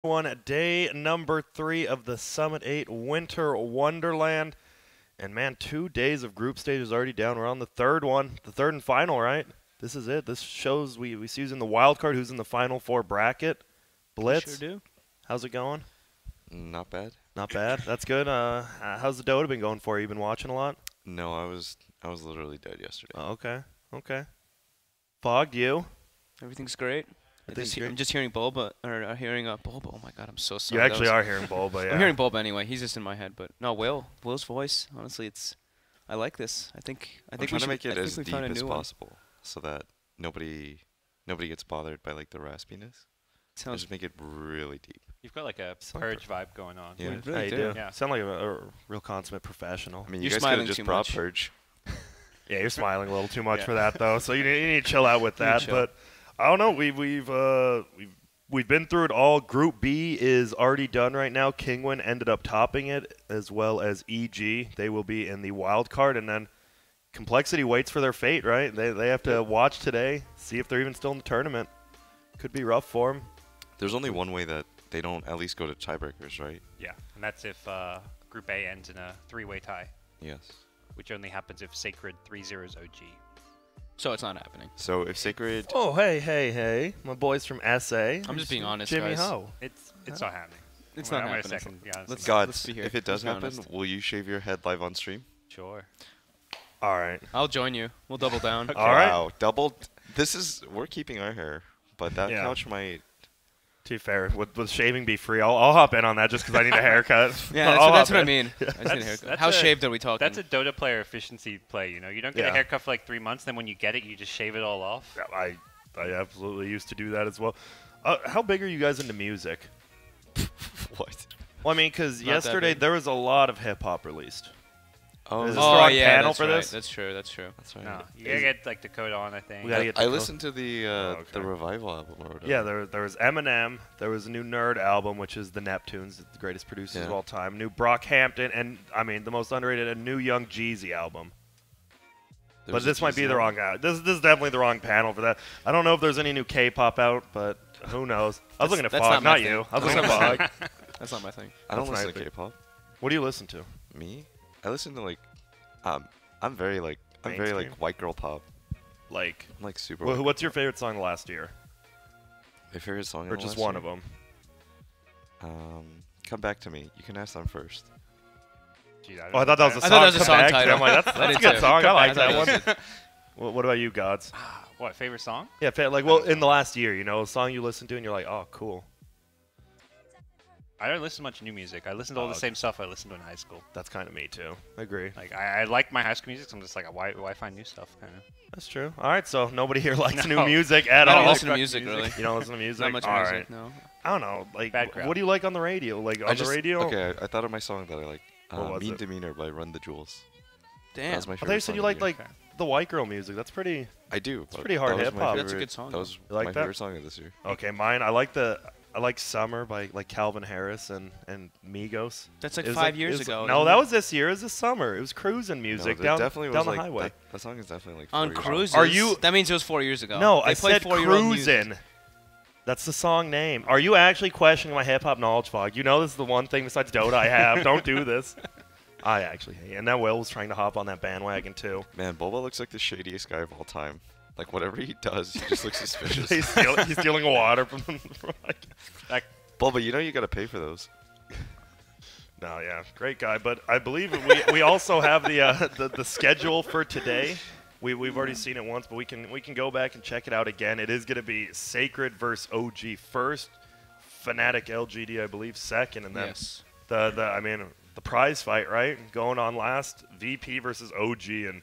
One day number 3 of the Summit 8 Winter Wonderland. And man, 2 days of group stages already down. We're on the third one, the third and final, right? This is it. This shows we see who's in the wild card, who's in the final 4 bracket. Blitz, Sure do. how's it going? Not bad. Not bad. That's good. How's the DOTA been going for you? Been watching a lot? No, I was literally dead yesterday. Oh, okay. Fogged you? Everything's great. I'm just hearing Bulba, or hearing Bulba. Oh my God, I'm so sorry. You actually are hearing Bulba, yeah. I'm hearing Bulba anyway. He's just in my head, but no, Will's voice. Honestly, I like this. I think I'm we trying should to make it as we deep found a as new one. possible, so that nobody gets bothered by like the raspiness. I Sounds just make it really deep. You've got like a Sound purge vibe going on. Yeah. We really How you do. do? Yeah. Sound like a real consummate professional. I mean, You're you guys could smiling have just too brought much. purge. Yeah, you're smiling a little too much Yeah. for that though. So you need to chill out with You need to that. chill. But I don't know. We've been through it all. Group B is already done right now. Kingwin ended up topping it, as well as EG. They will be in the wild card, and then Complexity waits for their fate. Right? They have to watch today, see if they're even still in the tournament. Could be rough for them. There's only one way that they don't at least go to tiebreakers, right? Yeah, and that's if Group A ends in a 3-way tie, Yes. which only happens if Sacred 3-0s OG. So it's not happening. So if Sacred, Oh, hey, my boys from SA. I'm just being honest, Jimmy guys. Ho. It's not happening. It's I'm not gonna happening. second, yeah, it's Let's- not. gods, be here. if it does Let's be happen, honest. will you shave your head live on stream? Sure. All right. I'll join you. We'll double down. All right. Wow, doubled. We're keeping our hair, but that Yeah. couch might. To be fair, would shaving be free? I'll hop in on that just because I need a haircut. Yeah, I'll that's hop what I in. mean. I just need a That's- haircut. that's How a- shaved are we talking? That's a Dota player efficiency play, you know? You don't get Yeah. a haircut for like 3 months, then when you get it, you just shave it all off. Yeah, I absolutely used to do that as well. How big are you guys into music? What? Well, I mean, because Not that yesterday big. there was a lot of hip hop released. Oh, Is this Oh the wrong yeah, panel that's for right. this? That's true. That's true. that's right. No, you gotta get like Dakota on, I think. We gotta get I to listened to the okay. the revival album or whatever. Yeah, there was Eminem. There was a new Nerd album, which is the Neptunes, the greatest producers of Yeah. all time. New Brockhampton, and I mean the most underrated, a new Young Jeezy album. There But was a this might be Jeezy the wrong album. guy. This is definitely the wrong panel for that. I don't know if there's any new K-pop out, but who knows? I was looking at That's Fog, not my not thing. you. I was That's looking not at my Fog. That's not my thing. I don't That's listen to right, K-pop. What do you listen to? Me? I listen to like, I'm very Mainstream? white girl pop. Like, I'm like super. what's your favorite song last year, My favorite song? or just one of them? Come back to me. You can ask them first. Gee, Oh, I thought that was a I song. thought that was a Come song Back to Me. title. I'm like, that's I a did good too. song. I Come like Back that to one. What about you, Gods? What, favorite song? Yeah, like, well, in the last year, you know, a song you listen to and you're like, oh, cool. I don't listen to much new music. I listen to all Oh, the okay. same stuff I listened to in high school. That's kind of me too. I agree. Like I like my high school music, so I'm just like, why find new stuff? Kind of. That's true. All right, so nobody here likes new No. music at I don't all. listen to rock music music. really. You don't listen to music? Not much All music. right. No. I don't know. Like, Bad crowd. what do you like on the radio? Like, on the radio? Okay, I thought of my song that I like. What was Mean it? Demeanor by Run the Jewels. That Damn. was my I favorite thought you said song you of the liked, year. like, Okay. the white girl music. That's pretty... I do. It's pretty hard hip-hop. That's a good song. That was You like my that? favorite song of this year. Okay, mine, I like Summer by, like, Calvin Harris and Migos. That's like It was 5 it years was- ago. No, isn't that it? was this year. It was this summer. It was cruising music No, down, it definitely down was the like, highway. That song is definitely like. On 4 years old. cruises. Are you- That means it was 4 years ago. No, They I played said 4-year-old music. cruisin'. That's the song name. Are you actually questioning my hip hop knowledge, Fog? You know this is the one thing besides Dota I have. Don't do this. I actually hate it. And that Will was trying to hop on that bandwagon too. Man, Boba looks like the shadiest guy of all time. Like whatever he does, he just looks suspicious. he's stealing water from like, Boba, you know you gotta pay for those. no, yeah, great guy. But I believe we also have the schedule for today. We've already seen it once, but we can go back and check it out again. It is going to be Sacred versus OG first, Fnatic LGD I believe second, and then Yes. the prize fight, right? Going on last, VP versus OG, and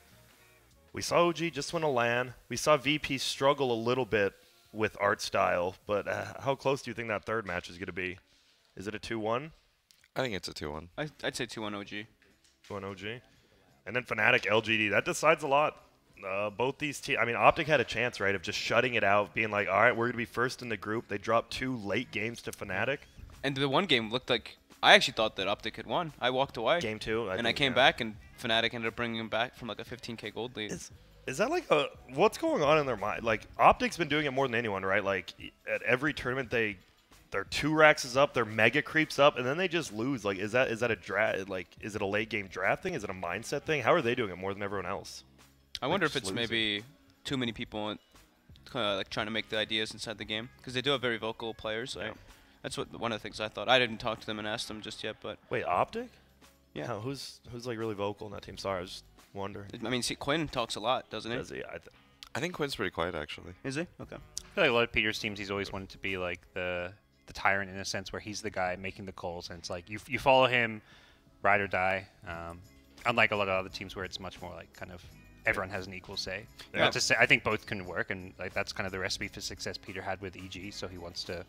we saw OG just win a LAN. We saw VP struggle a little bit with art style, but how close do you think that third match is going to be? Is it a 2-1? I think it's a 2-1. I'd say 2-1 OG. 2-1 OG. And then Fnatic LGD, that decides a lot. Both these teams, I mean, Optic had a chance, right, of just shutting it out, being like, all right, we're going to be first in the group. They dropped 2 late games to Fnatic. And the one game looked like I actually thought that Optic had won. I walked away. Game 2. and I came back, and Fnatic ended up bringing him back from like a 15K gold lead. Is that like what's going on in their mind? Like, Optic's been doing it more than anyone, right? Like, at every tournament they their 2 racks is up, their mega creeps up, and then they just lose. Like, is that a draft? Like, is it a late game draft thing? Is it a mindset thing? How are they doing it more than everyone else? I Like, wonder if just it's losing. maybe too many people like trying to make the ideas inside the game, because they do have very vocal players. Yeah. That's one of the things I thought. I didn't talk to them and ask them just yet, but Wait, Optic? Yeah. No, who's like really vocal in that team? Sorry, I was just wondering. I mean, see, Quinn talks a lot, doesn't he? Does he? I think Quinn's pretty quiet actually. Is he? Okay. I feel like a lot of Peter's teams, he's always wanted to be like the tyrant in a sense, where he's the guy making the calls, and it's like you follow him, ride or die. Unlike a lot of other teams where it's much more like kind of everyone has an equal say. Yeah. Not to say, I think both can work, and like that's kind of the recipe for success Peter had with EG, so he wants to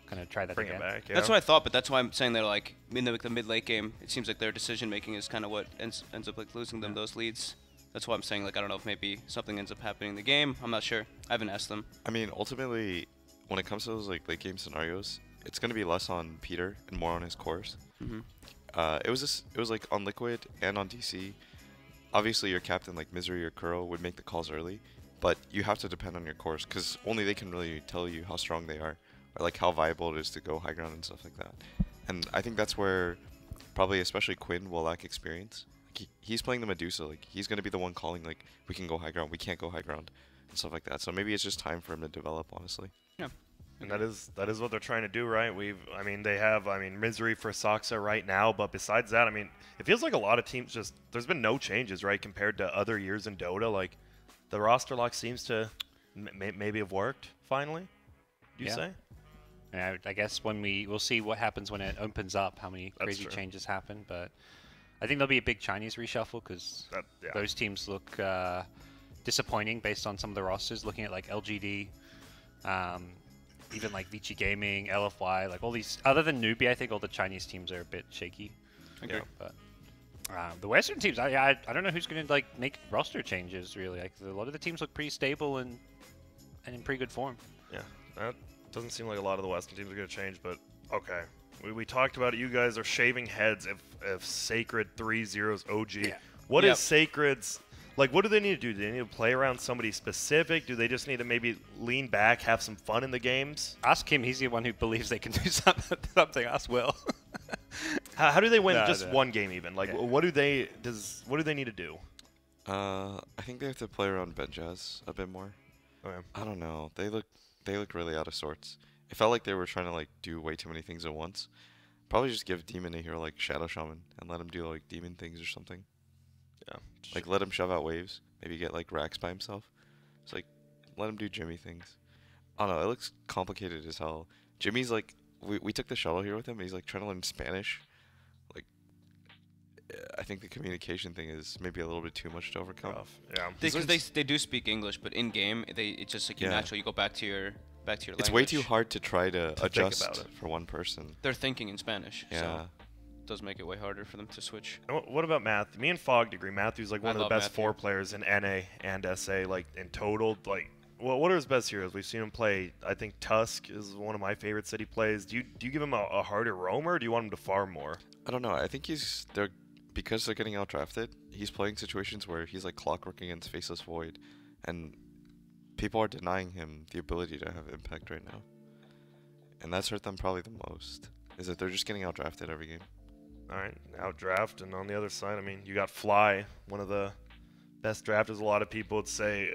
kind of try that Bring again. it back. Yeah. That's what I thought, but that's why I'm saying they're like in the mid-late game. It seems like their decision making is kind of what ends up like losing them those leads. That's why I'm saying like I don't know if maybe something ends up happening in the game. I'm not sure. I haven't asked them. I mean, ultimately, when it comes to those like late game scenarios, it's gonna be less on Peter and more on his cores. Mm-hmm. It was like on Liquid and on DC. Obviously, your captain like Misery or Kuro would make the calls early, but you have to depend on your cores because only they can really tell you how strong they are, or like how viable it is to go high ground and stuff like that. And I think that's where probably especially Quinn will lack experience. Like he's playing the Medusa, like he's gonna be the one calling like we can go high ground, we can't go high ground, and stuff like that. So maybe it's just time for him to develop, honestly. Yeah. And that is what they're trying to do, right? They have Misery for Soxa right now, but besides that, it feels like a lot of teams there's been no changes, right, compared to other years in Dota. Like the roster lock seems to maybe have worked finally. Do you Yeah. say? Yeah, I guess we'll see what happens when it opens up, how many That's crazy true. changes happen, but I think there'll be a big Chinese reshuffle because Yeah. those teams look disappointing based on some of the rosters. Looking at like LGD, even like Vici Gaming, LFY, like all these. Other than Newbie, I think all the Chinese teams are a bit shaky. Agree. But the Western teams, I don't know who's going to like make roster changes really. Like a lot of the teams look pretty stable and in pretty good form. Yeah, that doesn't seem like a lot of the Western teams are going to change, but okay. We talked about it. You guys are shaving heads if Sacred 3-0's OG. Yeah. What is Yep. Sacred's... Like, what do they need to do? Do they need to play around somebody specific? Do they just need to maybe lean back, have some fun in the games? Ask him. He's the one who believes they can do something. Ask Will. How do they win No, just no. one game even? Like, Yeah. what do they need to do? I think they have to play around Benjaz a bit more. Okay. I don't know. They look really out of sorts. It felt like they were trying to like do way too many things at once. Probably just give Demon a hero like Shadow Shaman and let him do like demon things or something. Yeah. Like let him shove out waves. Maybe get like racks by himself. It's like let him do Jimmy things. I don't know. It looks complicated as hell. Jimmy's like we took the shuttle here with him. And he's like trying to learn Spanish. Like I think the communication thing is maybe a little bit too much to overcome. Rough. Yeah. Because they do speak English, but in game it's just like Yeah. natural. You go back to your language. It's way too hard to try to think adjust about it. for one person. They're thinking in Spanish, Yeah. so it does make it way harder for them to switch. And what about Matthew? Me and Fogg agree. Matthew's like I one of the love best Matthew. 4 players in NA and SA, like in total. Like, well, what are his best heroes? We've seen him play. I think Tusk is one of my favorites that he plays. Do you give him a harder roamer, or do you want him to farm more? I don't know. I think because they're getting out drafted. He's playing situations where he's like clockwork against Faceless Void, and people are denying him the ability to have impact right now. And that's hurt them probably the most. Is that they're just getting out drafted every game. All right, out draft, and on the other side, you got Fly, one of the best drafters. A lot of people would say,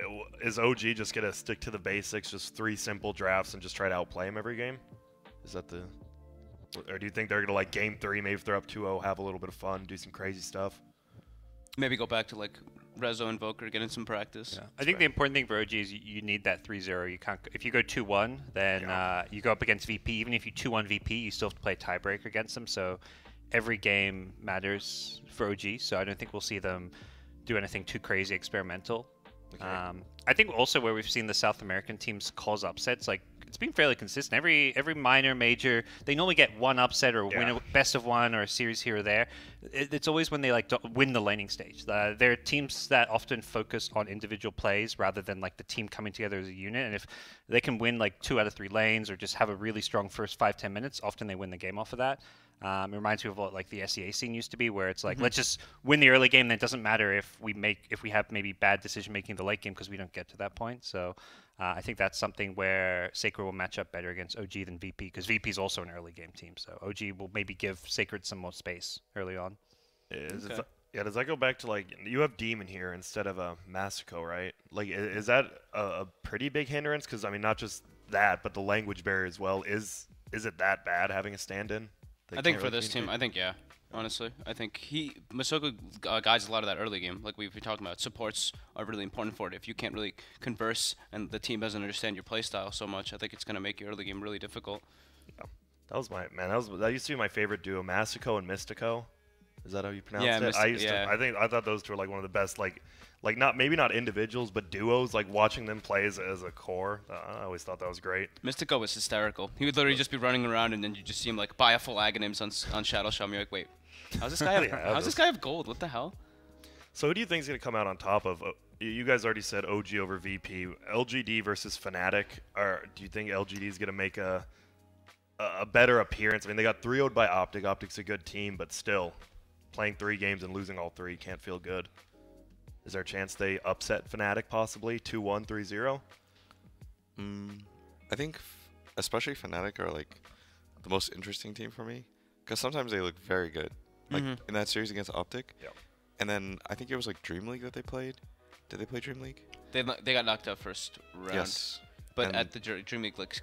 is OG just gonna stick to the basics, just 3 simple drafts, and just try to outplay him every game? Is that the, or do you think they're gonna like game 3, maybe if they're up 2-0, have a little bit of fun, do some crazy stuff? Maybe go back to like Rezo Invoker, get in some practice. Yeah. I think the important thing for OG is you need that 3-0. You can't. If you go 2-1, then you go up against VP. Even if you 2-1 VP, you still have to play a tiebreaker against them. So every game matters for OG. So I don't think we'll see them do anything too crazy experimental. Okay. I think also where we've seen the South American teams cause upsets, like it's been fairly consistent. Every minor, major, they normally get one upset or win a best of one or a series here or there. It's always when they like win the laning stage. They're teams that often focus on individual plays rather than like the team coming together as a unit. And if they can win like 2 out of 3 lanes or just have a really strong first 5-10 minutes. Often they win the game off of that. It reminds me of what like the SEA scene used to be, where it's like let's just win the early game. Then it doesn't matter if we have maybe bad decision making in the late game because we don't get to that point. So I think that's something where Sacred will match up better against OG than VP, because VP is also an early game team. So OG will maybe give Sacred some more space early on. Yeah, does that go back to, like, you have Demon here instead of a Masico, right? Like, is that a pretty big hindrance? Because, I mean, not just that, but the language barrier as well. Is it that bad having a stand-in? I think for this team, I think, yeah. Honestly, I think Masoko guides a lot of that early game, like we've been talking about. Supports are really important for it. If you can't really converse and the team doesn't understand your playstyle so much, I think it's going to make your early game really difficult. Yeah. That was that used to be my favorite duo, Masico and Mystico. Is that how you pronounce it? I thought those two were like one of the best, like maybe not individuals, but duos. Like watching them play as a core, I always thought that was great. Mystico was hysterical. He would literally just be running around, and then you just see him like buy a full Aghanims on Shadow Shell, and you're like, wait, how's this guy have gold? What the hell? So who do you think is gonna come out on top of? You guys already said OG over VP. LGD versus Fnatic. Or do you think LGD is gonna make a better appearance? I mean, they got 3-0'd by Optic. Optic's a good team, but still, playing 3 games and losing all 3 can't feel good. Is there a chance they upset Fnatic possibly 2-1, 3-0? I think especially Fnatic are like the most interesting team for me, because sometimes they look very good. Like in that series against Optic. Yep. And then I think it was like Dream League that they played. Did they play Dream League? They got knocked out first round. Yes. But at the Dream League like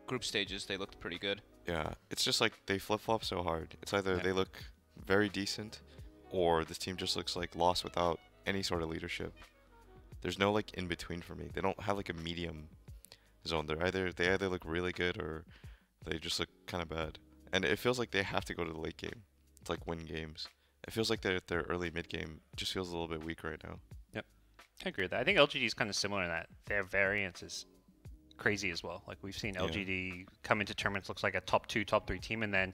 group stages, they looked pretty good. Yeah, it's just like they flip-flop so hard. It's either they look very decent, or this team just looks like lost without any sort of leadership. There's no like in between for me. They don't have like a medium zone. They either look really good or they just look kind of bad. And it feels like they have to go to the late game to like win games. It feels like their early mid game just feels a little bit weak right now. Yep, I agree with that. I think LGD is kind of similar in that their variance is crazy as well. Like we've seen LGD come into tournaments, looks like a top 2, top 3 team, and then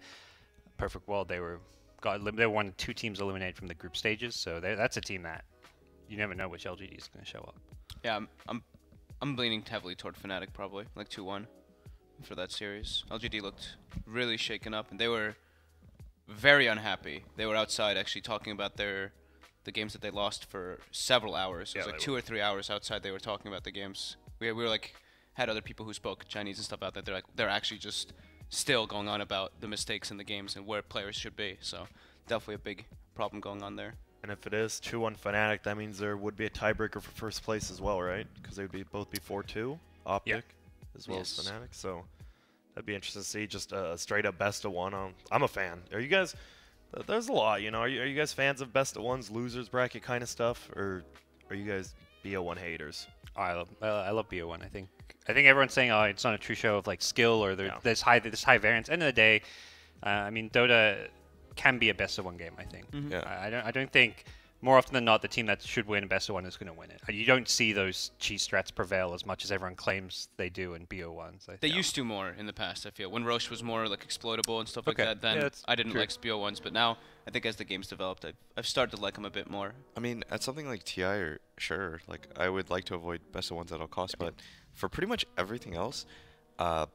perfect world they were one of 2 teams eliminated from the group stages. So that's a team that you never know which LGD is going to show up. Yeah, I'm leaning heavily toward Fnatic probably, like 2-1 for that series. LGD looked really shaken up, and they were very unhappy. They were outside actually talking about the games that they lost for several hours. It was like 2 or 3 hours outside. They were talking about the games. We were like had other people who spoke Chinese and stuff out there. They're actually just still going on about the mistakes in the games and where players should be. So definitely a big problem going on there. And if it is 2-1 Fnatic, that means there would be a tiebreaker for first place as well, right? Because they would both be 4-2, Optic as well as Fnatic. So that'd be interesting to see, just a straight up best of one. I'm a fan. Are you guys? There's a lot, you know. Are you guys fans of best of ones, losers bracket kind of stuff, or are you guys BO1 haters? Oh, I love BO1. I think everyone's saying, oh, it's not a true show of like skill or there's high variance. End of the day, I mean, Dota can be a best of one game. I think. I don't think more often than not the team that should win best of one is going to win it. You don't see those cheese strats prevail as much as everyone claims they do in BO1s. They used to more in the past. I feel when Roche was more like exploitable and stuff like that. Then I didn't like BO1s, but now I think as the game's developed, I've started to like them a bit more. I mean, at something like TI, sure, like I would like to avoid best of ones at all costs, but for pretty much everything else, I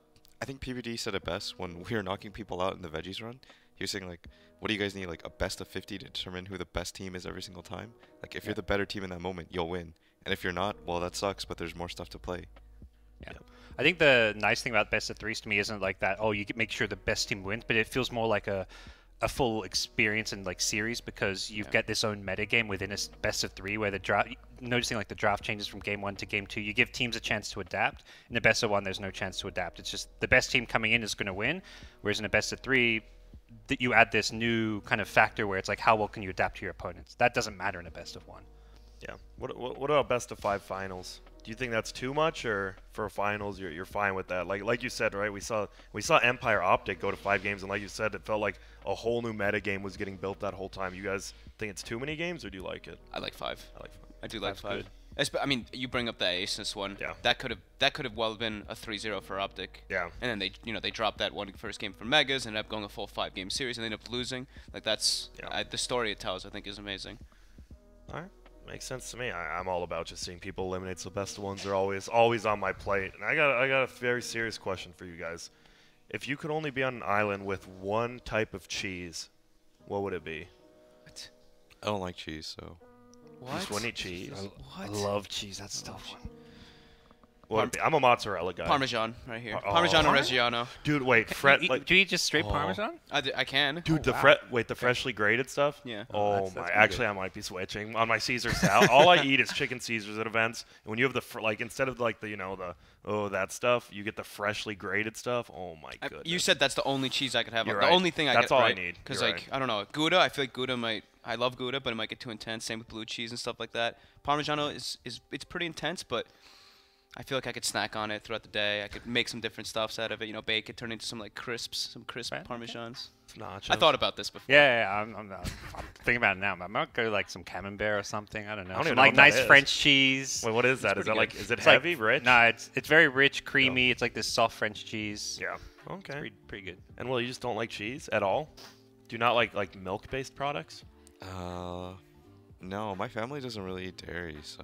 think PBD said it best when we were knocking people out in the veggies run. He was saying like, what do you guys need, like a best of 50 to determine who the best team is every single time? Like if you're the better team in that moment, you'll win. And if you're not, well, that sucks, but there's more stuff to play. Yeah. I think the nice thing about best of threes to me isn't like that, oh, you can make sure the best team wins, but it feels more like a full experience and like series, because you get this own meta game within a best of 3 where the draft, noticing like the draft changes from game 1 to game 2, you give teams a chance to adapt. In the best of 1, there's no chance to adapt. It's just the best team coming in is going to win, whereas in a best of 3, that you add this new kind of factor where it's like, how well can you adapt to your opponents? That doesn't matter in a best of 1. Yeah. What about best of 5 finals? Do you think that's too much, or for finals you're fine with that? Like you said, right? We saw Empire Optic go to 5 games, and like you said, it felt like a whole new meta game was getting built that whole time. You guys think it's too many games, or do you like it? I like 5. I like 5. I do like 5. I mean, you bring up that Aces one. Yeah. That could have well been a 3-0 for Optic. Yeah. And then they dropped that one first game for Megas and ended up going a full 5-game series and they ended up losing. Like that's the story it tells. I think is amazing. All right. Makes sense to me. I'm all about just seeing people eliminate. So best of ones are always on my plate. And I got a very serious question for you guys. If you could only be on an island with one type of cheese, what would it be? What? I don't like cheese, so. What? Just wouldn't eat cheese. I love cheese. That's a tough one. What would it be? I'm a mozzarella guy. Parmesan right here. Oh. Parmesan or Reggiano. Dude, wait, Do you eat just straight Parmesan? I can. Dude, wow. the freshly grated stuff. Yeah. Oh that's my! pretty Actually, I might be switching on my Caesar salad. All I eat is chicken Caesars at events. And when you have the instead of like that stuff, you get the freshly grated stuff. Oh my goodness! You said that's the only cheese I could have. You're The right. only thing I That's could. all I right? need. Because You're like right. I don't know, Gouda. I feel like Gouda might. I love Gouda, but it might get too intense. Same with blue cheese and stuff like that. Parmigiano is it's pretty intense, but I feel like I could snack on it throughout the day. I could make some different stuffs out of it. You know, bake it, turn it into some like crisps, some crisp Right, okay. Parmesans. Nachos. I thought about this before. Yeah, I'm thinking about it now. I might go like some camembert or something. I don't know. I don't even Some, know like what that nice is. French cheese. Wait, what is that? Is pretty that like? good. Is it It's like- heavy, rich? No, it's very rich, creamy. It's like this soft French cheese. Yeah. It's Okay. pretty good. And well, you just don't like cheese at all? Do you not like milk-based products? No, my family doesn't really eat dairy, so.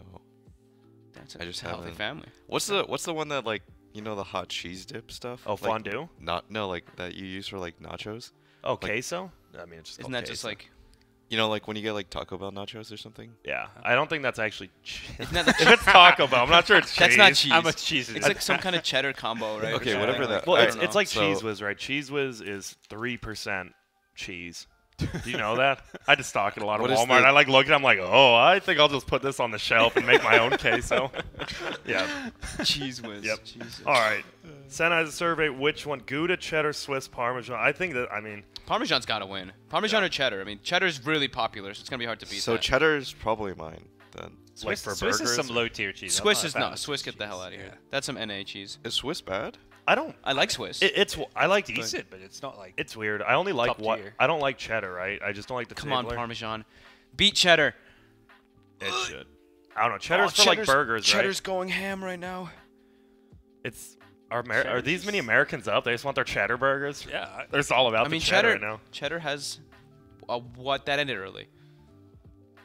That's I just a healthy haven't. family. What's the one that like the hot cheese dip stuff? Oh, Like, fondue? like that you use for like nachos. Oh, Like- queso? I mean, it's just Isn't called that just queso. like? Like when you get like Taco Bell nachos or something. Yeah, I don't think that's actually cheese. Isn't that the If it's Taco Bell, I'm not sure it's cheese. That's not cheese. How much cheese is It's it? like some kind of cheddar combo, right? Okay, Or whatever something. that- Well, I it's, don't it's know. like So- Cheese Whiz, right? Cheese Whiz is 3% cheese. Do you know that? I just stock at a lot of What is Walmart. the- I like look at it, I'm like, oh, I think I'll just put this on the shelf and make my own queso. Yeah. Cheese Whiz. Yep. Jesus. All right. Send out a survey. Which one? Gouda, cheddar, Swiss, Parmesan. I think that, Parmesan's got to win. Parmesan or cheddar? I mean, cheddar's really popular, so it's gonna be hard to beat So that. cheddar's probably mine then. like for Swiss burgers. is some low tier cheese. I'm Swiss not a is fan not. of Swiss, cheese. get the hell out of here. Yeah. That's some NA cheese. Is Swiss bad? I don't. I like Swiss. I like Decent, but it's not like. It's weird. I only like Top what tier. I don't like cheddar, right? I just don't like the Come on, tickler. Parmesan. Beat cheddar. It should. I don't know. Cheddar's for like cheddar's- burgers, Cheddar's right? going ham right now. It's are these many Americans up? They just want their cheddar burgers. Yeah. They're just all about I mean, the cheddar cheddar. right now. Cheddar has what that ended early.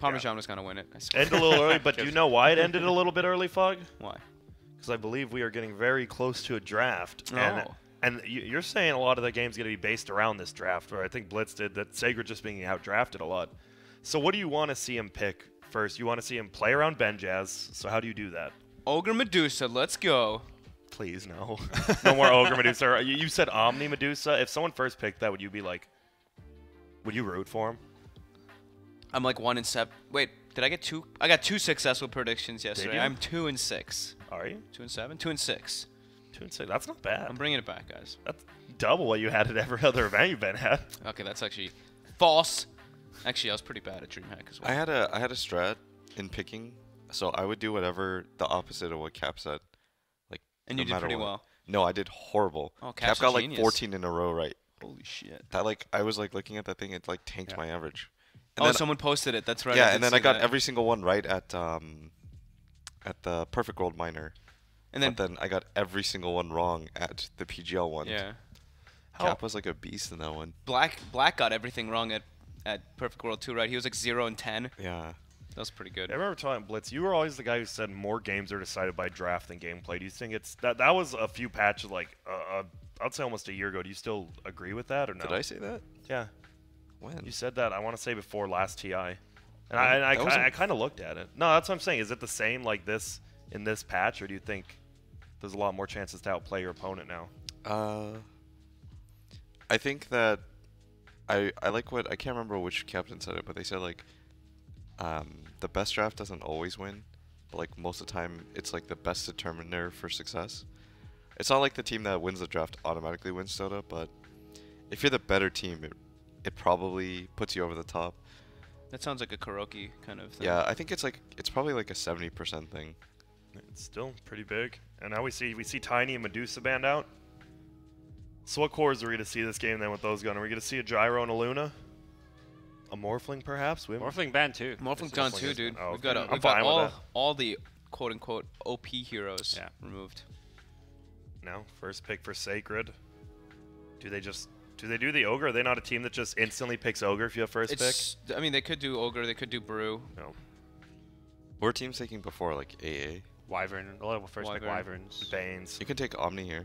Parmesan was gonna win it. I swear. Ended a little early, but do you know why it ended a little bit early, Fug? Why? Because I believe we are getting very close to a draft. Oh. And you're saying a lot of the game's going to be based around this draft, where I think Blitz did that. Sacred just being out-drafted a lot. So what do you want to see him pick first? You want to see him play around Benjaz. So how do you do that? Ogre Medusa, let's go. Please, no. No more Ogre Medusa. You said Omni Medusa. If someone first picked that, would you be like, would you root for him? I'm like 1-7. Wait, did I get two? I got 2 successful predictions yesterday. you? I'm 2-6. Are you? 2-7. 2-6. 2-6. That's not bad. I'm bringing it back, guys. That's double what you had at every other event you've been at. Okay, that's actually false. Actually, I was pretty bad at DreamHack as well. I had a strat in picking, so I would do whatever the opposite of what Cap said. Like, And no you did matter pretty what. well. No, I did horrible. Oh, Cap Cap's a got like genius. 14 in a row right. Holy shit. That like I was like looking at that thing, it like tanked my average. And Oh, then, someone posted it. That's right. yeah, did and then see I got that. every single one right at the Perfect World Minor. And then, But then I got every single one wrong at the PGL one. yeah. Cap was like a beast in that one. Black got everything wrong at Perfect World 2, right? He was like 0-10. Yeah. That was pretty good. I remember telling Blitz, you were always the guy who said more games are decided by draft than gameplay. Do you think it's that was a few patches, like I'd say almost a year ago. Do you still agree with that or no? Did I say that? Yeah, When? you said that. I want to say before last TI, and That I wasn't- kind of looked at it. No, that's what I'm saying. Is it the same like this in this patch, or do you think there's a lot more chances to outplay your opponent now? I think that I like what I can't remember which captain said it, but they said like the best draft doesn't always win, but like most of the time it's like the best determiner for success. It's not like the team that wins the draft automatically wins DOTA, but if you're the better team, it probably puts you over the top. That sounds like a karaoke kind of thing. Yeah, I think it's probably like a 70% thing. It's still pretty big. And now we see Tiny and Medusa band out. So what cores are we going to see this game then with those going? Are we going to see a Gyro and a Luna? A Morphling perhaps? We haven't- Morphling band too. Morphling John too, is- dude. oh, We've got, okay. I'm we've got fine with that. all the quote unquote OP heroes Yeah. removed. No, first pick for Sacred. Do they do the Ogre? Are they not a team that just instantly picks Ogre if you have first pick? I mean, they could do Ogre, they could do Brew. No. What were teams taking before, like AA? Wyvern. A lot of first pick Wyvern. Wyverns. Banes. You can take Omni here.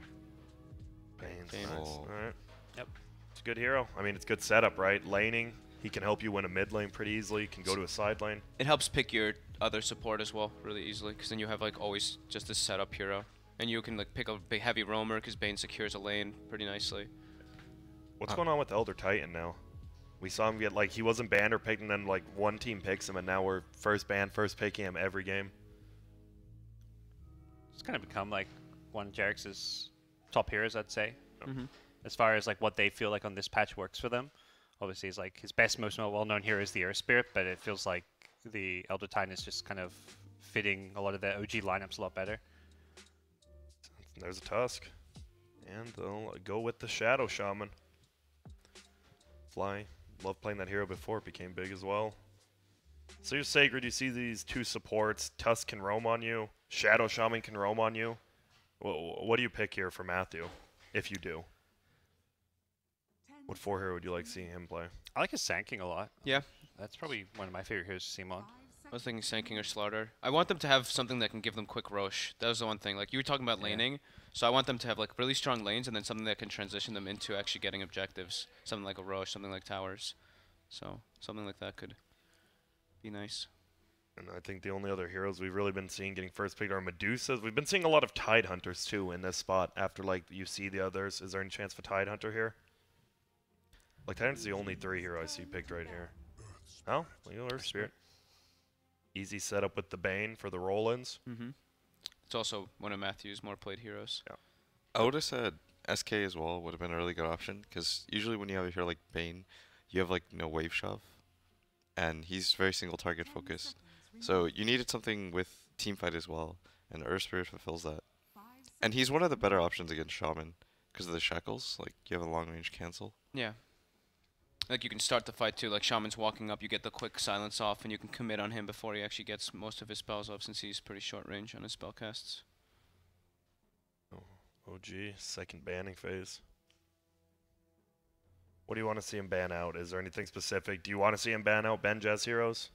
Banes. Banes. Nice. Oh. All right. Yep. It's a good hero. I mean, it's good setup, right? Laning. He can help you win a mid lane pretty easily. He can go to a side lane. It helps pick your other support as well really easily, because then you have like always just a setup hero, and you can like pick a big heavy roamer because Bane secures a lane pretty nicely. What's going on with Elder Titan now? We saw him get like he wasn't banned or picked, and then like one team picks him, and now we're first banned, first picking him every game. It's kind of become like one of Jarek's top heroes, I'd say. Mm-hmm. As far as like what they feel like on this patch works for them. Obviously, he's like his best, most well-known hero is the Earth Spirit, but it feels like the Elder Titan is just kind of fitting a lot of the OG lineups a lot better. There's a Tusk, and they'll go with the Shadow Shaman. Fly. Love playing that hero before it became big as well. So you're Sacred, you see these two supports. Tusk can roam on you. Shadow Shaman can roam on you. What do you pick here for Matthew, if you do? What 4 hero would you like seeing him play? I like his Sanking a lot. Yeah. That's probably one of my favorite heroes to see him on. I was thinking Sanking or Slaughter. I want them to have something that can give them quick Roche. That was the one thing. Like you were talking about laning, so I want them to have like really strong lanes and then something that can transition them into actually getting objectives. Something like a Roche, something like towers. So something like that could be nice. And I think the only other heroes we've really been seeing getting first picked are Medusas. We've been seeing a lot of Tide Hunters too in this spot after like you see the others. Is there any chance for Tide Hunter here? Like Tide Hunter's the only 3 hero I see picked right here. Oh, you know, Earth Spirit. Easy setup with the Bane for the roll-ins. Mm-hmm. It's also one of Matthew's more played heroes. Yeah. I would have said SK as well would have been a really good option, because usually when you have a hero like Bane, you have like no wave shove, and he's very single target focused. So you needed something with teamfight as well, and Earth Spirit fulfills that. And he's one of the better options against Shaman because of the shackles. Like you have a long range cancel. Yeah. Like you can start the fight too, like Shaman's walking up, you get the quick silence off, and you can commit on him before he actually gets most of his spells off, since he's pretty short range on his spell casts. Oh, OG, second banning phase. What do you want to see him ban out? Is there anything specific? Do you want to see him ban out Ben Jez heroes?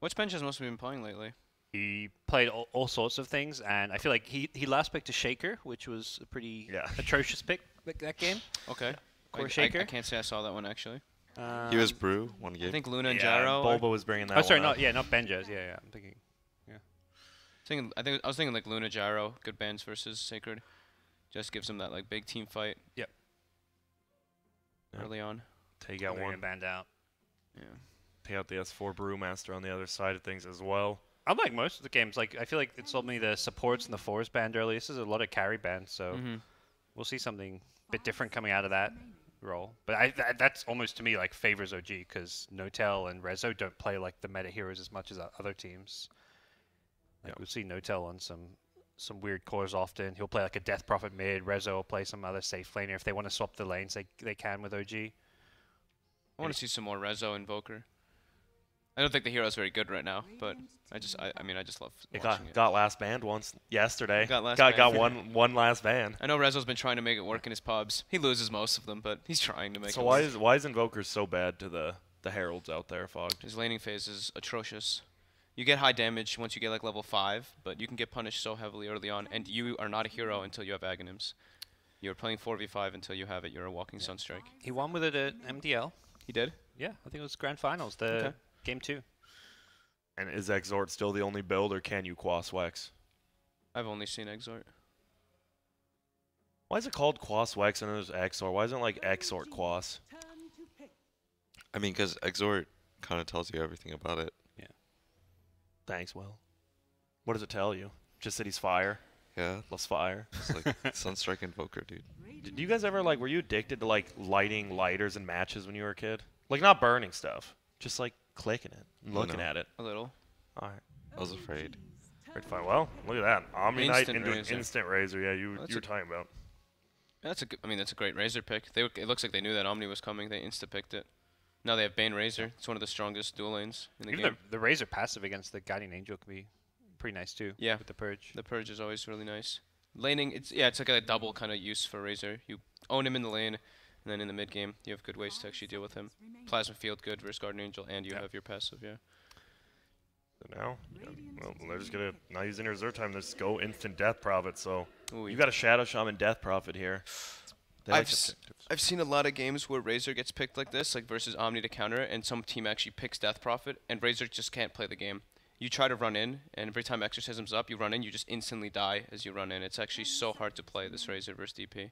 Which bench has mostly been playing lately? He played all sorts of things, and I feel like he last picked a Shaker, which was a pretty atrocious pick that game. Okay. Core Shaker. I can't say I saw that one actually. He was Brew one I game. think Luna and Yeah, Jaro. Bulba was bringing that Oh, sorry, one up. not Benjaz. Yeah, I'm thinking. I was thinking like Luna, Gyro, good bans versus Sacred. Just gives him that like big team fight. Yep. Early on. Take out They're one. gonna band out. Yeah. Take out the S4 Brewmaster on the other side of things as well. Unlike most of the games, like I feel like it's only the supports and the fours banned early. This is a lot of carry bans, so we'll see something a bit different coming out of that role. But that's almost to me like favors OG, because Notel and Rezo don't play like the meta heroes as much as other teams. Like we'll see Notel on some weird cores often. He'll play like a Death Prophet mid. Rezo will play some other safe laner. If they want to swap the lanes, they can with OG. I want to see some more Rezo Invoker. I don't think the hero's very good right now, but I just love It watching it. got last banned once yesterday. Got got one last ban. I know Rezo's been trying to make it work in his pubs. He loses most of them, but he's trying to make So it why work. is Invoker so bad to the heralds out there, Fog? His laning phase is atrocious. You get high damage once you get like level 5, but you can get punished so heavily early on, and you are not a hero until you have Aghanims. You're playing 4v5 until you have it. You're a walking Sunstrike. He won with it at MDL. He did? Yeah, I think it was Grand Finals, game 2. And is Exort still the only build, or can you Quas Wex? I've only seen Exort. Why is it called Quas Wex and there's Exort? Why isn't it like Exort Quas? I mean, because Exort kind of tells you everything about it. Thanks, Will. What does it tell you? Just that he's fire. Yeah, Loves fire. it's like Sunstrike Invoker, dude. Did you guys ever like? Were you addicted to like lighting lighters in matches when you were a kid? Like not burning stuff, just like clicking it, and Oh, looking no. at it. A little. All right. I was afraid. Great fight. Well, look at that. Omni Knight Instant into an razor. instant razor. Yeah, you That's were a- talking about. That's a great Razor pick. It looks like they knew that Omni was coming. They insta-picked it. Now they have Bane Razor. It's one of the strongest dual lanes in the Even game. the Razor passive against the Guardian Angel can be pretty nice too. Yeah. With the Purge. The Purge is always really nice. Laning, it's like a double kind of use for Razor. You own him in the lane, and then in the mid game, you have good ways to actually deal with him. Plasma Field good versus Guardian Angel, and you have your passive, yeah. So now, yeah, well, they're just gonna not using their reserve time. Just go instant Death Prophet. So Ooh, you got a Shadow Shaman Death Prophet here. They like to pick- I've seen a lot of games where Razor gets picked like this, like versus Omni to counter it, and some team actually picks Death Prophet, and Razor just can't play the game. You try to run in, and every time Exorcism's up, you run in, you just instantly die as you run in. It's actually so hard to play this Razor versus DP.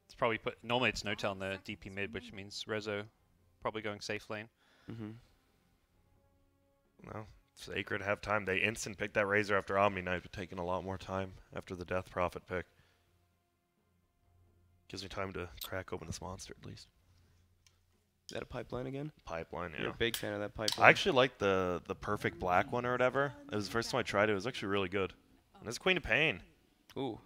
It's probably normally it's no-tail on the DP mid, which means Rezo probably going safe lane. Mm-hmm. No, Sacred have time. They instant pick that Razor after Omni Knight, but taking a lot more time after the Death Prophet pick. Gives me time to crack open this monster at least. Is that a pipeline again? Pipeline, yeah. You're a big fan of that pipeline. I actually like the perfect black one or whatever. It was the first time I tried it. It was actually really good. And it's Queen of Pain. Ooh.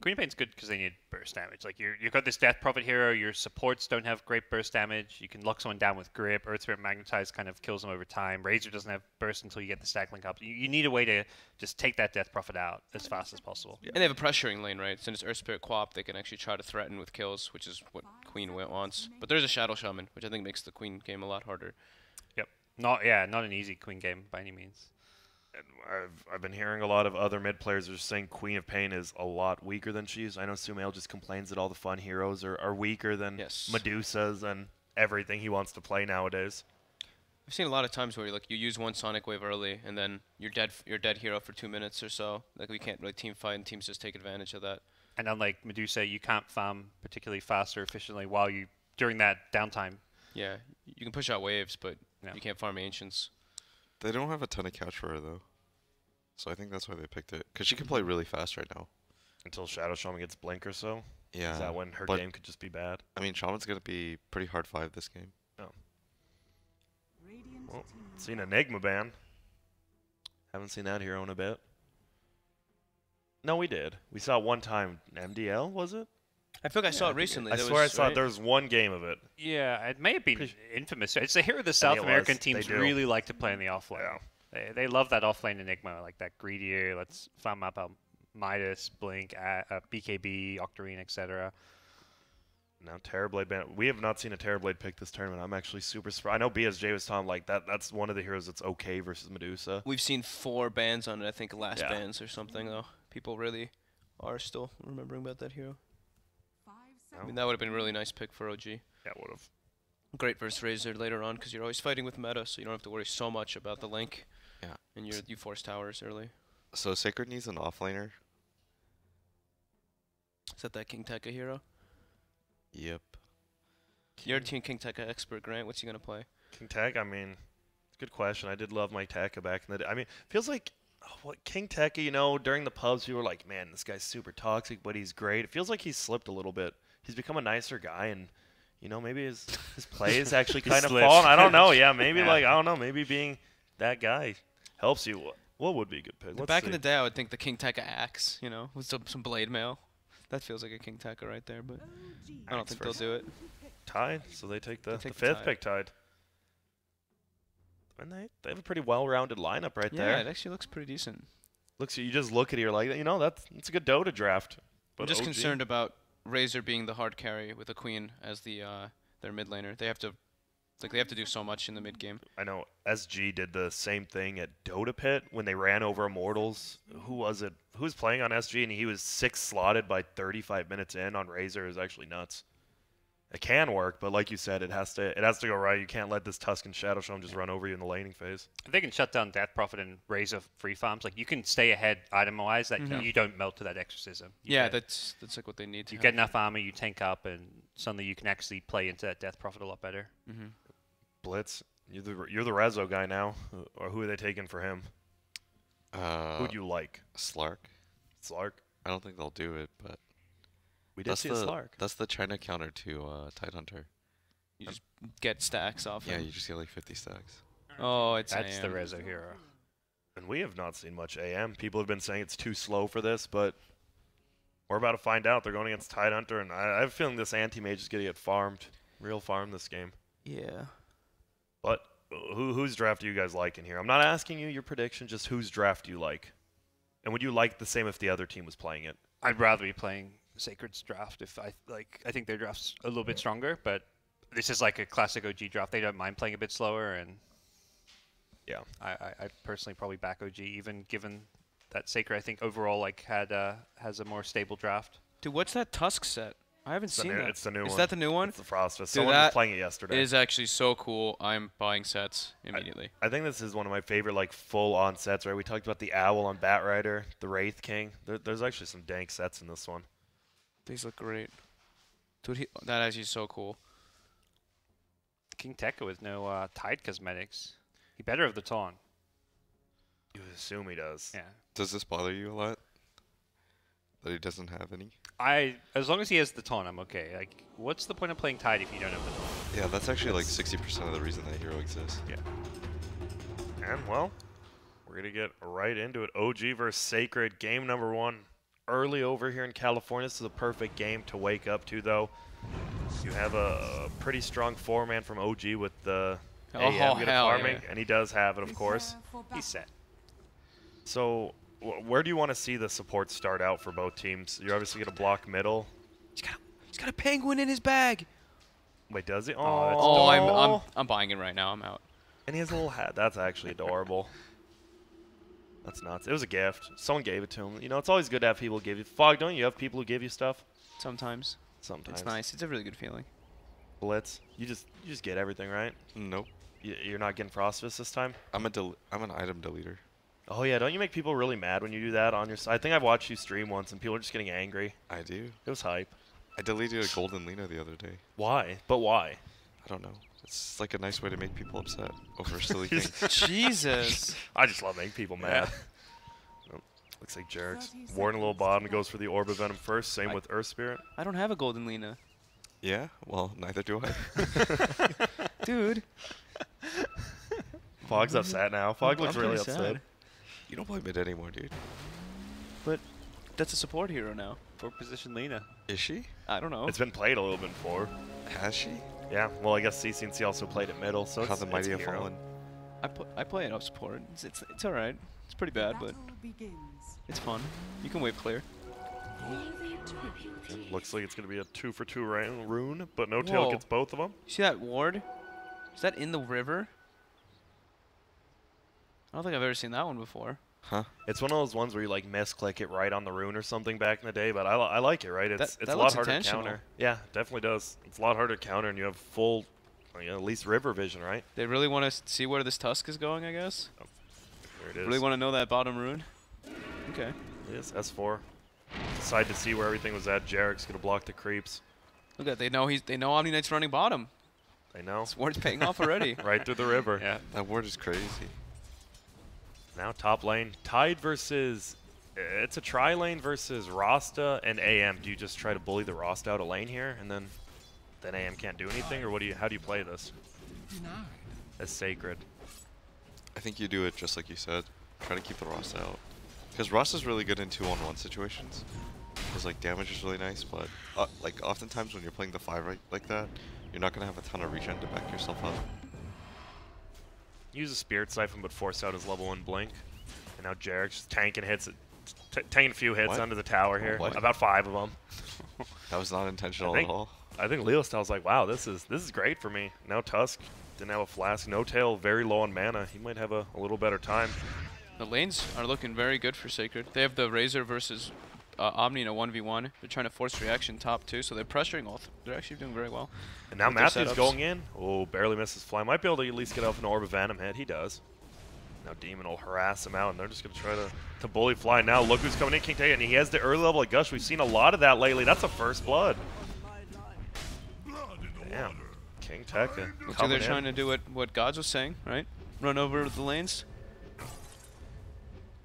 Queen of Pain's good because they need burst damage. Like you've got this Death Prophet hero. Your supports don't have great burst damage. You can lock someone down with Grip. Earth Spirit Magnetize kind of kills them over time. Razor doesn't have burst until you get the stack link up. You need a way to just take that Death Prophet out as fast as possible. And they have a pressuring lane, right? Since it's Earth Spirit Co-op, they can actually try to threaten with kills, which is what Queen wants. But there's a Shadow Shaman, which I think makes the Queen game a lot harder. Yep. Not an easy Queen game by any means. And I've been hearing a lot of other mid players are just saying Queen of Pain is a lot weaker than she is. I know Sumail just complains that all the fun heroes are weaker than Medusas and everything he wants to play nowadays. I've seen a lot of times where you use one Sonic Wave early and then you're dead hero for 2 minutes or so. Like we can't really team fight and teams just take advantage of that. And unlike Medusa, you can't farm particularly fast or efficiently while during that downtime. Yeah, you can push out waves, but Yeah. you can't farm ancients. They don't have a ton of catch for her though, so I think that's why they picked it. Cause she can play really fast right now. Until Shadow Shaman gets Blink or so. Yeah. Is that when her but- game could just be bad? I mean, Shaman's gonna be pretty hard 5 this game. Well, seen Enigma ban. Haven't seen that hero in a bit. No, we did. We saw it one time. MDL, was it? I feel like I saw it recently. I swear I saw there was one game of it. Yeah, it may have been infamous. It's a hero the I South think it American was. teams They do. really like to play in the offlane. Yeah. They love that offlane Enigma, like that greedier, let's farm up Midas, Blink, BKB, Octarine, etc. Now Terrorblade ban. We have not seen a Terrorblade pick this tournament. I'm actually super surprised. I know BSJ was telling like that's one of the heroes that's okay versus Medusa. We've seen 4 bans on it, I think last Yeah. bans or something, though. People really are still remembering about that hero. I mean, that would have been a really nice pick for OG. Yeah, would have. Great versus Razor later on, because you're always fighting with meta, so you don't have to worry so much about the link. Yeah. And you force towers early. So Sacred needs an offlaner. Is that King Tekka hero? Yep. You're Team King Tekka expert, Grant. What's he going to play? King Tech, I mean, it's a good question. I did love my Tekka back in the day. I mean, feels like King Tekka, during the pubs, people were like, man, this guy's super toxic, but he's great. It feels like he's slipped a little bit. He's become a nicer guy, and, maybe his play is actually kind of slipped. fallen. I don't know. Yeah, maybe, Yeah. I don't know. Maybe being that guy helps you. What would be a good pick? Let's Back in see. the day, I would think the King Tekka axe, with some blade mail. That feels like a King Tekka right there, but I don't think they'll do it. Tied, so they take the take the fifth tie. pick tied. And they have a pretty well-rounded lineup right Yeah, there. it actually looks pretty decent. You just look at it, you're like, that's a good Dota draft. But I'm just OG? concerned about Razor being the hard carry with a Queen as their mid laner. They have to do so much in the mid game. I know SG did the same thing at Dota Pit when they ran over Immortals. Who was it? Who was playing on SG and he was 6 slotted by 35 minutes in on Razor is actually nuts. It can work, but like you said, it has to go right. You can't let this Tuscan Shadow Shaman just run over you in the laning phase. If they can shut down Death Prophet and Razor free farms, like you can stay ahead item-wise, that you don't melt to that exorcism. That's like what they need to You get enough armor, you tank up, and suddenly you can actually play into that Death Prophet a lot better. Blitz, you're the Rezo guy now, or who are they taking for him? Who'd you like? Slark. Slark? I don't think they'll do it, but We did see a Slark. That's the China counter to Tidehunter. You just get stacks off Yeah, him. you just get like 50 stacks. Oh, it's That's the AM. Rezo hero. And we have not seen much AM. People have been saying it's too slow for this, but we're about to find out. They're going against Tidehunter, and I have a feeling this anti-mage is going to get farmed. Real farm this game. Yeah. But whose draft do you guys like in here? I'm not asking you your prediction, just whose draft do you like? And would you like the same if the other team was playing it? I'd rather be playing Sacred's draft if I think their draft's a little bit stronger, but this is like a classic OG draft. They don't mind playing a bit slower, and Yeah. I personally probably back OG, even given that Sacred, I think, overall, like, has a more stable draft. Dude, what's that Tusk set? I haven't seen that. It's the new one. Is that the new one? It's the Frostfist. Dude, Someone was that playing it yesterday. is actually so cool. I'm buying sets immediately. I think this is one of my favorite, like, full-on sets, right? We talked about the Owl on Batrider, the Wraith King. There's actually some dank sets in this one. These look great. Dude, that actually is so cool. King Tekka with no Tide cosmetics. He better have the taunt. You would assume he does. Yeah. Does this bother you a lot? That he doesn't have any? As long as he has the taunt, I'm okay. Like, what's the point of playing Tide if you don't have the taunt? Yeah, that's actually like 60% of the reason that hero exists. Yeah. And, well, we're going to get right into it. OG versus Sacred, game number 1. Early over here in California. This is a perfect game to wake up to, though. You have a pretty strong 4-man from OG with the AM good at farming, yeah. and he does have it, of course. He's set. So, where do you want to see the support start out for both teams? You're obviously going to block middle. He's got a penguin in his bag. Wait, does he? Oh, that's I'm buying it right now. I'm out. And he has a little hat. That's actually adorable. That's nuts. It was a gift. Someone gave it to him. You know, it's always good to have people give you. Fog, don't you have people who give you stuff? Sometimes. Sometimes. It's nice. It's a really good feeling. Blitz. You just get everything, right? Nope. You're not getting Frostfist this time? I'm an item deleter. Oh, yeah. Don't you make people really mad when you do that on your side? I think I've watched you stream once, and people are just getting angry. I do. It was hype. I deleted a Golden Lena the other day. Why? But why? I don't know. It's like a nice way to make people upset over silly things. Jesus. I just love making people mad. Oh, looks like Jarek's warning a little bottom. Goes for the Orb of Venom first. Same with Earth Spirit. I don't have a Golden Lena. Yeah? Well, neither do I. Dude. Fog's upset now. Fog I'm looks really pretty upset. sad. You don't play mid anymore, dude. But that's a support hero now. 4-position Lena. Is she? I don't know. It's been played a little bit before. Has she? Yeah, well, I guess CCNC also played it middle, so How it's the mighty have it's a hero. fallen. I play it off support. It's all right. It's pretty bad, but it's fun. You can wave clear. Looks like it's going to be a 2-for-2 rune, but No Tail Whoa. gets both of them. You see that ward? Is that in the river? I don't think I've ever seen that one before. Huh? It's one of those ones where you like misclick it right on the rune or something back in the day, but I like it, right? It's That a lot looks harder to intentional. counter. Yeah, it definitely does. It's a lot harder to counter, and you have full, like, at least river vision, right? They really want to see where this Tusk is going, I guess. There it is. Really want to know that bottom rune. Okay. It is S4. Decide to see where everything was at. Jarek's gonna block the creeps. Look at they know Omni Knight's running bottom. I know. This ward's paying off already. Right through the river. Yeah. That ward is crazy. Now top lane. Tide versus... It's a tri-lane versus Rasta and AM. Do you just try to bully the Rasta out of lane here, and then AM can't do anything, or how do you play this? As Sacred. I think you do it just like you said. Try to keep the Rasta out. Because Rasta's really good in 2-on-1 situations. Because like damage is really nice, but like oftentimes when you're playing the 5 right like that, you're not going to have a ton of regen to back yourself up. Use a Spirit Siphon, but force out his level 1 Blink. And now Jarek's just tanking hits, tanking a few hits What? under the tower here. What? About 5 of them. That was not intentional I think- at all. I think Leo Style's like, wow, this is great for me. Now Tusk didn't have a flask. No Tail, very low on mana. He might have a little better time. The lanes are looking very good for Sacred. They have the Razor versus Omni in a 1v1. They're trying to force reaction top 2, so they're pressuring all. They're actually doing very well. And now with their Matthew's setups. going in. Oh, barely misses fly. Might be able to at least get off an Orb of Venom hit. He does. Now Demon will harass him out, and they're just going to try to bully Fly. Now look who's coming in, King Taya, and he has the early level of Gush. We've seen a lot of that lately. That's a first blood. Damn. King Tekka Looks like coming they're in. trying to do what Gods was saying, right? Run over the lanes.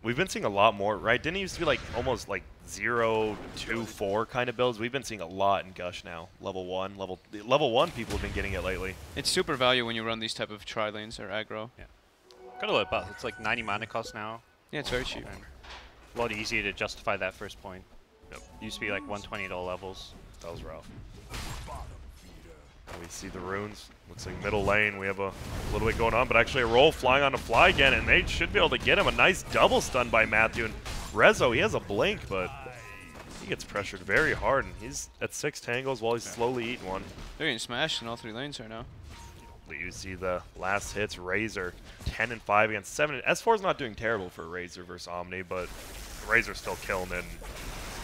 We've been seeing a lot more, right? Didn't it used to be like almost like 0, 2, 4 kind of builds? We've been seeing a lot in Gush now. Level 1, level 1 people have been getting it lately. It's super value when you run these type of tri lanes or aggro. Yeah. Got a lot of buff. It's like 90 mana cost now. Yeah, it's very cheap. And a lot easier to justify that first point. Yep. Used to be like 120 at all levels. That was rough. And we see the runes. Looks like middle lane. We have a little bit going on, but actually a roll flying on a fly again, and they should be able to get him. A nice double stun by Matthew. And Rezo, he has a blink, but he gets pressured very hard, and he's at 6 tangles while he's slowly eating one. They're getting smashed in all 3 lanes right now. You see the last hits, Razor 10 and 5 against 7. S4 is not doing terrible for Razor versus Omni, but Razor's still killing it. And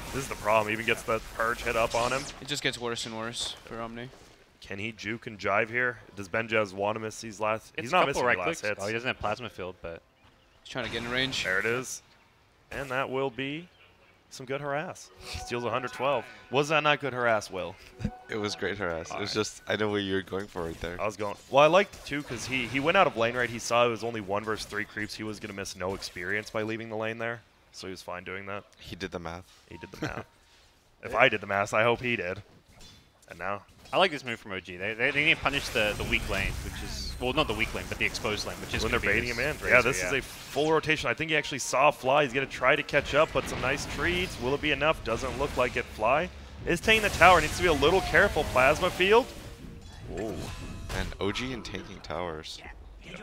this is the problem. He even gets the Purge hit up on him. It just gets worse and worse for Omni. Can he juke and jive here? Does Benjaz want to miss these last? It's He's a not couple missing right the last clicks. hits. Oh, he doesn't have Plasma Field, but He's trying to get in range. There it is. And that will be some good harass. Steals 112. Was that not good harass, Will? It was great harass. It was Alright. just, I know where you were going for right there. I was going. Well, I liked it too because he went out of lane right. He saw it was only 1 versus 3 creeps. He was going to miss no experience by leaving the lane there. So he was fine doing that. He did the math. He did the math. If I did the math, I hope he did. And now, I like this move from OG. They need to punish the weak lane, which is, well, not the weak lane, but the exposed lane, which is when gonna they're be baiting this him in. Razor, Yeah, this is a full rotation. I think he actually saw Fly. He's going to try to catch up, but some nice trees. Will it be enough? Doesn't look like it. Fly is taking the tower. Needs to be a little careful. Plasma Field. Whoa. And OG and tanking towers.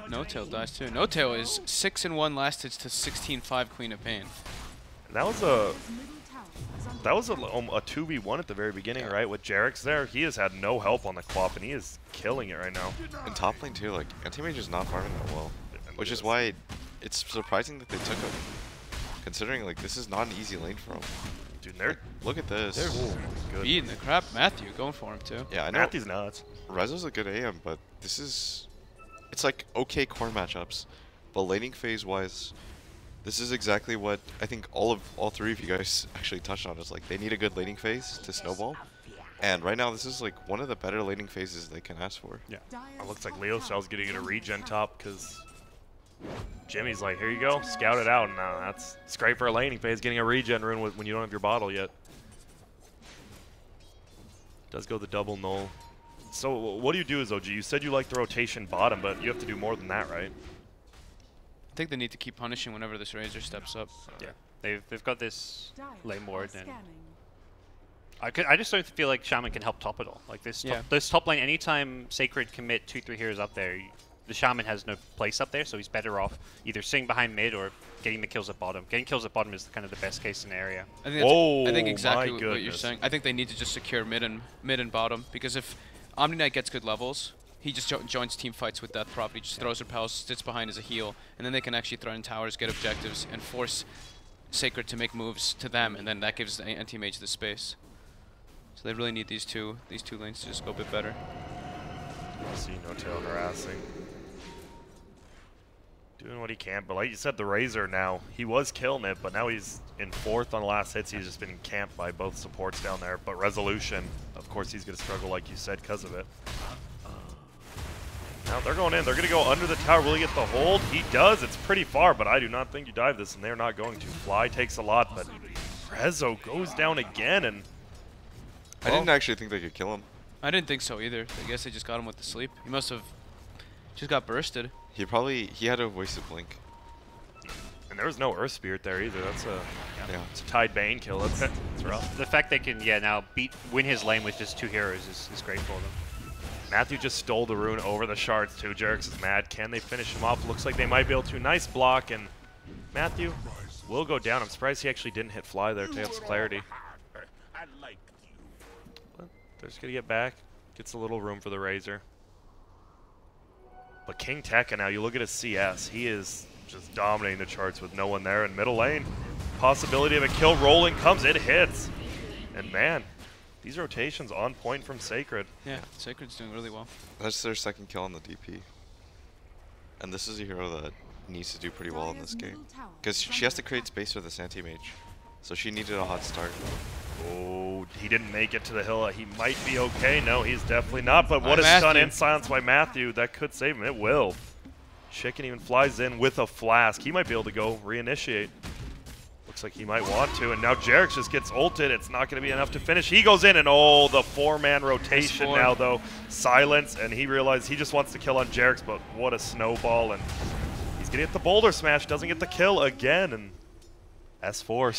No Tail dies too. No Tail is 6-1 last hits to 16-5 Queen of Pain. And that was a 2v1 at the very beginning, right? With Jarek's there, he has had no help on the Quap, and he is killing it right now. And top lane too, like, Anti-Mage is not farming that well. Which is why it's surprising that they took him. Considering, like, this is not an easy lane for him. Dude, they're Look at this. good. Beating the crap. Matthew going for him too. Yeah, I know. Matthew's nuts. Rezo's a good AM, but this is... It's like okay core matchups. But laning phase-wise, this is exactly what I think all three of you guys actually touched on. Is like they need a good laning phase to snowball. And right now, this is like one of the better laning phases they can ask for. Yeah. It looks like Leo Shell's getting a regen top because Jimmy's like, here you go, scout it out. No, it's great for a laning phase, getting a regen rune when you don't have your bottle yet. Does go the double null. So what do you do as OG? You said you like the rotation bottom, but you have to do more than that, right? I think they need to keep punishing whenever this Razor steps up. Yeah, they've got this lane ward, and I just don't feel like Shaman can help top it all. Like this, this top lane, anytime Sacred commit 2-3 heroes up there, the Shaman has no place up there, so he's better off either sitting behind mid or getting the kills at bottom. Getting kills at bottom is kind of the best case scenario. I think that's, I think Whoa, exactly my what you're goodness. saying. I think they need to just secure mid and bottom, because if Omni Knight gets good levels, he just joins team fights with Death Prophet. He just throws repels, sits behind as a heal, and then they can actually throw in towers, get objectives, and force Sacred to make moves to them, and then that gives the anti-mage the space. So they really need these two lanes to just go a bit better. See no tail harassing. Doing what he can, but like you said, the Razor now, he was killing it, but now he's in 4th on the last hits. He's just been camped by both supports down there. But Resolution, of course, he's going to struggle, like you said, because of it. Now they're going in. They're going to go under the tower. Will he get the hold? He does. It's pretty far, but I do not think you dive this, and they're not going to. Fly takes a lot, but Rezo goes down again, and... I didn't actually think they could kill him. I didn't think so either. I guess they just got him with the sleep. He must have just got bursted. He had a wasted blink. And there was no Earth Spirit there either. That's a... Yeah. It's a Tide Bane kill. That's rough. The fact they can, now win his lane with just 2 heroes is great for them. Matthew just stole the rune over the shards too. Jerix is mad. Can they finish him off? Looks like they might be able to. Nice block, and Matthew will go down. I'm surprised he actually didn't hit Fly there to have some clarity. But they're just going to get back. Gets a little room for the Razor. But King Tekka now, you look at his CS. He is just dominating the charts with no one there in middle lane. Possibility of a kill rolling comes. It hits. And man, these rotations on point from Sacred. Yeah, Sacred's doing really well. That's their second kill on the DP. And this is a hero that needs to do pretty well in this game. Because she has to create space for this anti-mage. So she needed a hot start. Oh, he didn't make it to the hill. He might be okay. No, he's definitely not. But what a Matthew. stun and silence by Matthew. That could save him. It will. Chicken even flies in with a flask. He might be able to go reinitiate. Looks like he might want to. And now Jerix just gets ulted. It's not going to be enough to finish. He goes in, and oh, the 4-man rotation now, though. Silence, and he realized he just wants to kill on Jerix, but what a snowball. And he's going to get the boulder smash. Doesn't get the kill again. And S4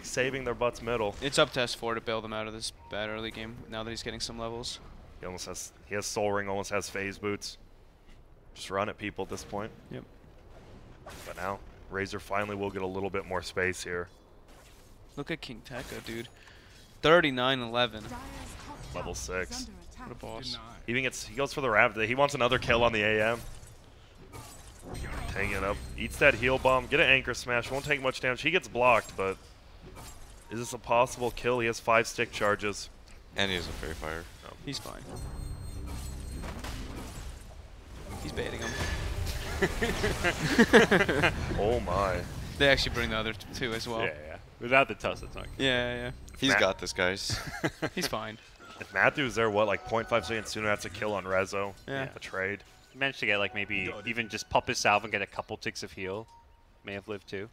saving their butts middle. It's up to S4 to bail them out of this bad early game now that he's getting some levels. He has Soul Ring, almost has phase boots. Just run at people at this point. Yep. But now, Razor finally will get a little bit more space here. Look at King Tekka, dude. 39-11. Level 6. What a boss. He goes for the Rav. He wants another kill on the AM. Hanging up. Eats that heal bomb. Get an anchor smash. Won't take much damage. He gets blocked, but is this a possible kill? He has 5 stick charges. And he has a fairy fire. Oh. He's fine. He's baiting him. Oh my. They actually bring the other two as well. Yeah, yeah. Without the tuss, it's not good. Yeah. He's got this, guys. He's fine. If Matthew's there, what, like 0.5 seconds sooner, that's a kill on Rezo. Yeah. A trade. Managed to get like maybe even just pop his salve and get a couple ticks of heal. May have lived too.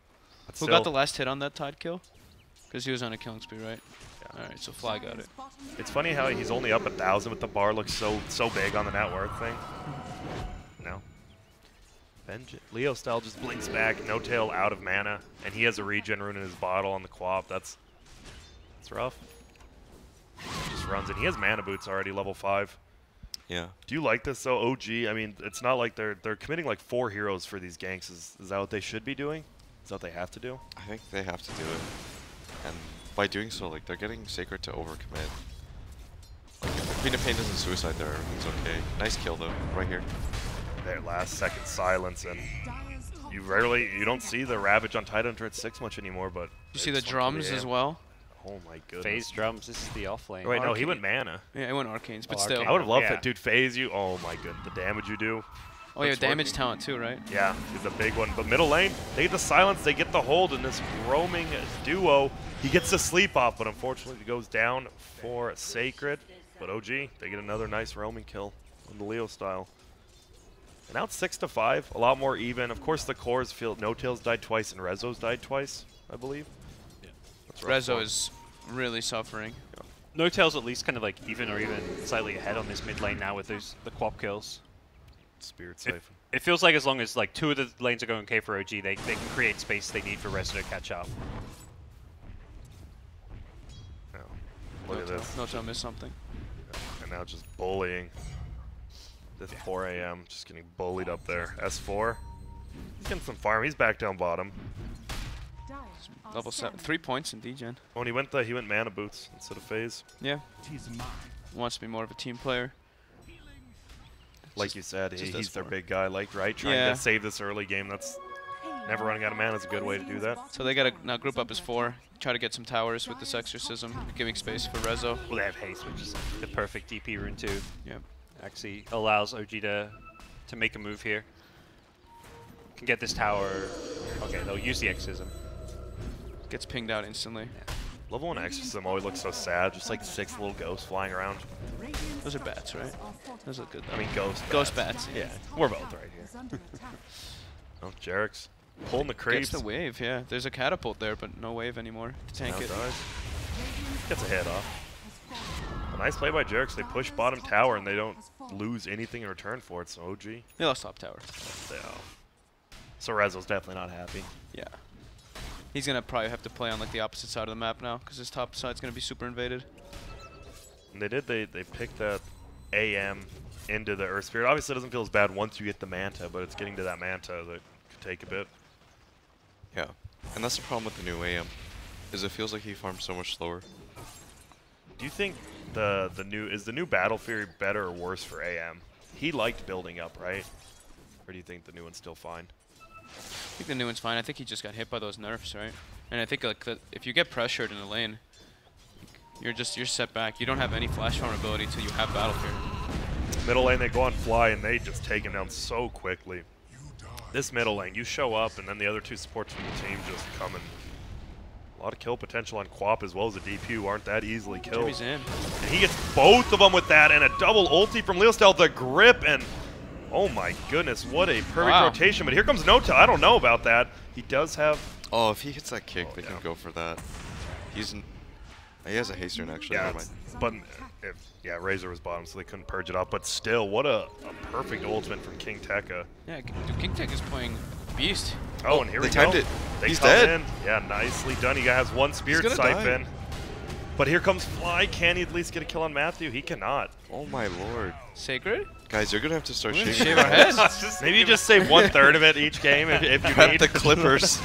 But Who still, got the last hit on that Tide kill? Because he was on a killing spree, right? Yeah. Alright, so Fly got it. It's funny how he's only up 1,000, but the bar looks so big on the net worth thing. No. Leo style just blinks back, no tail out of mana, and he has a regen rune in his bottle on the Quap. That's rough. Just runs in. He has mana boots already, level 5. Yeah. Do you like this though, OG? I mean, it's not like they're committing like 4 heroes for these ganks. Is that what they should be doing? Is that what they have to do? I think they have to do it. And by doing so, like, they're getting Sacred to overcommit. Like, if Queen of Pain doesn't suicide there, everything's okay. Nice kill though, right here. Their last second silence, and you don't see the Ravage on Titan Hunter at 6 much anymore, but You see the drums as well? Oh my goodness. Phase drums. This is the off lane. Oh, wait, no, he went mana. Yeah, it went Arcanes, but Oh, still. Arcane. I would have loved Yeah. it, dude. Phase you. Oh my god, the damage you do. Oh yeah, That's damage working. talent too, right? Yeah, it's a big one. But middle lane, they get the silence, they get the hold in this roaming duo. He gets the sleep off, but unfortunately it goes down for Sacred. But OG, they get another nice roaming kill on the Leo style. And now it's 6-5, a lot more even. Of course, the cores feel No Tails died twice and Rezo's died twice, I believe. Yeah. That's rough Rezo one. is really suffering. No tails at least kind of like even or even slightly ahead on this mid lane now with the Quap kills. Spirit It, Siphon. it feels like as long as like 2 of the lanes are going okay for OG, they can create space they need for Rezo to catch up. Oh, look at this. No missed something. And now just bullying. This 4 AM, just getting bullied up there. S4. He's getting some farm. He's back down bottom. Level 7. 3 points in degen. Oh, and he went mana boots instead of phase. Yeah. Wants to be more of a team player. Like you said, just he's their S4. big guy, like, right? Trying Yeah. to save this early game. That's never running out of mana is a good way to do that. So they gotta now group up as 4. Try to get some towers with this exorcism, giving space for Rezo. Well, they have haste, which is the perfect DP rune too. Yep. Actually allows OG to make a move here. Can get this tower. Okay, they'll use the exorcism. Gets pinged out instantly. Level 1 Exorcism always looks so sad. Just like 6 little ghosts flying around. Those are bats, right? Those look good. I mean, ghost bats. Yeah, we're both right here. Oh, Jarek's pulling the creeps. Gets the wave, yeah. There's a catapult there, but no wave anymore to tank Now it. dies. Gets a hit off. A nice play by Jarek's. They push bottom tower and they don't lose anything in return for it. So OG. They lost top tower. So Rezo's definitely not happy. Yeah. He's gonna probably have to play on like the opposite side of the map now, because his top side's gonna be super invaded. And they did. They picked that AM into the Earth Spirit. Obviously, it doesn't feel as bad once you get the Manta, but it's getting to that Manta that could take a bit. Yeah. And that's the problem with the new AM, is it feels like he farms so much slower. Do you think the new Battle Fury better or worse for AM? He liked building up, right? Or do you think the new one's still fine? I think the new one's fine. I think he just got hit by those nerfs, right? And I think like if you get pressured in the lane, you're set back. You don't have any flash vulnerability until you have Battle Fury. Middle lane, they go on fly, and they just take him down so quickly. This middle lane, you show up, and then the other 2 supports from the team just come in. A lot of kill potential on Quap as well as the DP who aren't that easily killed. Jimmy's in. And he gets both of them with that, and a double ulti from Leostel, the grip, and oh my goodness, what a perfect Wow. rotation. But here comes Nota. I don't know about that. He does have... Oh, if he hits that kick, Oh, they yeah. can go for that. He has a haste rune actually. Yeah, never mind. but Razor was bottom, so they couldn't purge it up. But still, what a perfect ultimate from King Tekka. Yeah, dude, King Tech is playing beast. Oh, and here they we go. timed it. They He's come dead. in. Yeah, nicely done. He has one Spirit gonna die. Siphon. But here comes Fly. Can he at least get a kill on Matthew? He cannot. Oh my lord. Sacred? Guys, you're gonna have to start We're gonna shaving shave our heads. Maybe you just save 1/3 of it each game if you need. the Clippers.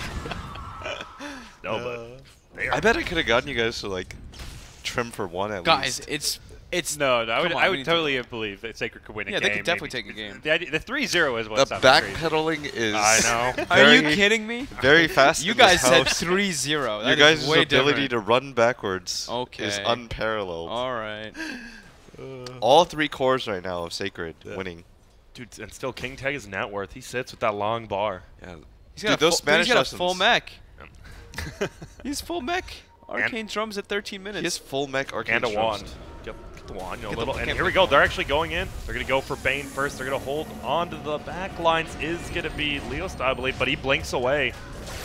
No, but they are I bet I could have gotten you guys to like trim for 1 at Guys, least. it's It's No, I come on, would we need to- totally believe that Sacred could win a Yeah, game. they could definitely maybe. take a game. The 3-0 is The what's crazy. backpedaling is. I know. Are you very- kidding me? Very fast. You in this guys said house. 3-0. Your guys' ability to run backwards is Okay. unparalleled. All right. All 3 cores right now of Sacred Yeah. winning. Dude, and still King Tag is net worth. He sits with that long bar. Yeah. He's Dude, got those Spanish he's got a lessons. full mech. He's full mech. Arcane drums at 13 He minutes. has full mech arcane And a strokes. wand. Yep, get the wand. You know, Get the- little, and can't here we pick go. one. They're actually going in. They're going to go for Bane first. They're going to hold on to the back lines. Is going to be Leosta, I believe, but he blinks away.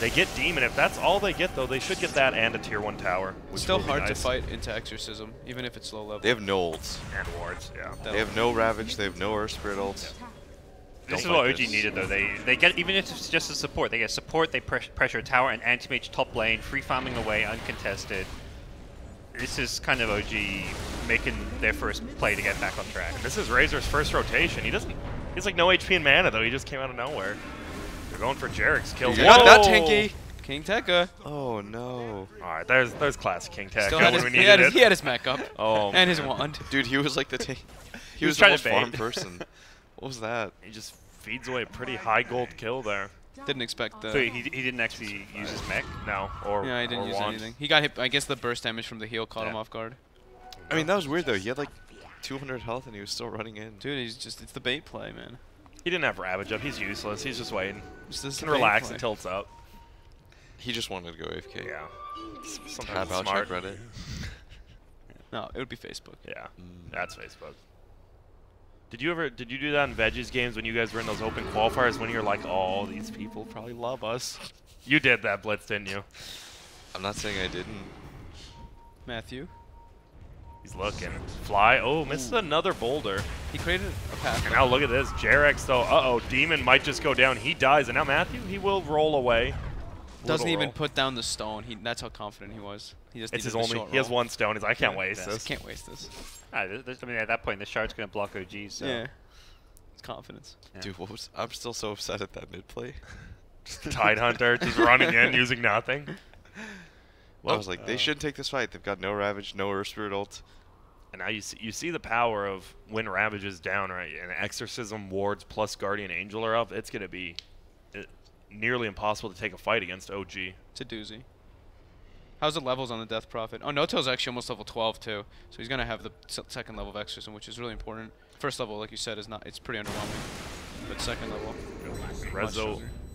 They get Demon. If that's all they get, though, they should get that and a Tier 1 tower. Which Still will be hard to nice. fight into Exorcism, even if it's low level. They have no ults. And wards, yeah. They have no Ravage. They have no Earth Spirit ults. This is Don't what like OG this. needed though. They get, even if it's just a support, they get support. They pressure a tower and anti-mage top lane, free farming away, uncontested. This is kind of OG making their first play to get back on track. This is Razor's first rotation. He has like no HP and mana, though. He just came out of nowhere. They're going for Jarek's kill. You Got that Whoa! tanky. King Tekka. Oh no. All right, there's classic King Tag Still when had his, we he, needed had his, it. he had his mech up. Oh, and his man. wand. Dude, he was like the he was was the trying most to farm bait. person. What was that? He just feeds away a pretty high gold kill there. Didn't expect the. So he didn't actually use his mech. No, or Yeah, he didn't or use wand. anything. He got hit. I guess the burst damage from the heal caught him Yeah. off guard. I mean, that was weird though. He had like 200 health and he was still running in. Dude, it's the bait play, man. He didn't have Ravage up. He's useless. He's just waiting. Just He this can bait relax play. until it's up. He just wanted to go AFK. Yeah. Sometimes Tab it's out, smart. check Reddit. No, it would be Facebook. Yeah, that's Facebook. Did you do that in Veggies games when you guys were in those open qualifiers when you're like, oh, these people probably love us? You did that, Blitz, didn't you? I'm not saying I didn't. Matthew. He's looking. Fly. Oh, misses another boulder. He created a path. And now look at this. Jarex, though. Uh-oh. Demon might just go down. He dies. And now Matthew, he will roll away. Doesn't Little even roll. put down the stone. That's how confident he was. He just It's needed his the only. short He has roll. one stone. He's like, I can't Yeah. waste Yes, this. Can't waste this. I mean, at that point, the shard's going to block OG. So. Yeah. It's confidence. Yeah. Dude, I'm still so upset at that mid play. Tide Hunter just running in, using nothing. I was like, they shouldn't take this fight. They've got no Ravage, no Earth Spirit ult. And now you see the power of when Ravage is down, right? And Exorcism, Wards, plus Guardian Angel are up. It's going to be nearly impossible to take a fight against OG. It's a doozy. How's the levels on the Death Prophet? Oh, Noto's actually almost level 12 too, so he's gonna have the second level of Exorcism, which is really important. First level, like you said, is not. It's pretty underwhelming, but second level.